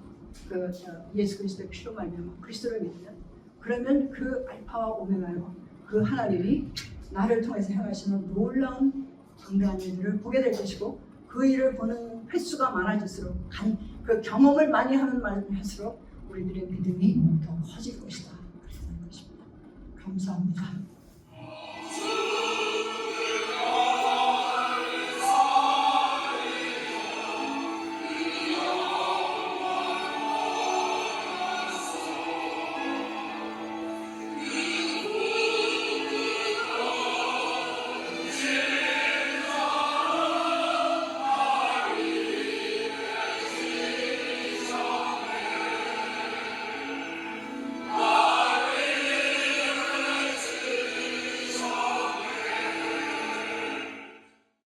그 예수 그리스도의 피로 말미암아 그리스도를 믿으면 그러면 그 알파와 오메가요 그 하나님이 나를 통해서 행하시는 놀라운 광대한 일들을 보게 될 것이고 그 일을 보는 횟수가 많아질수록 그 경험을 많이 하는 할수록 우리들의 믿음이 더 커질 것이다. 그런 것입니다. 감사합니다.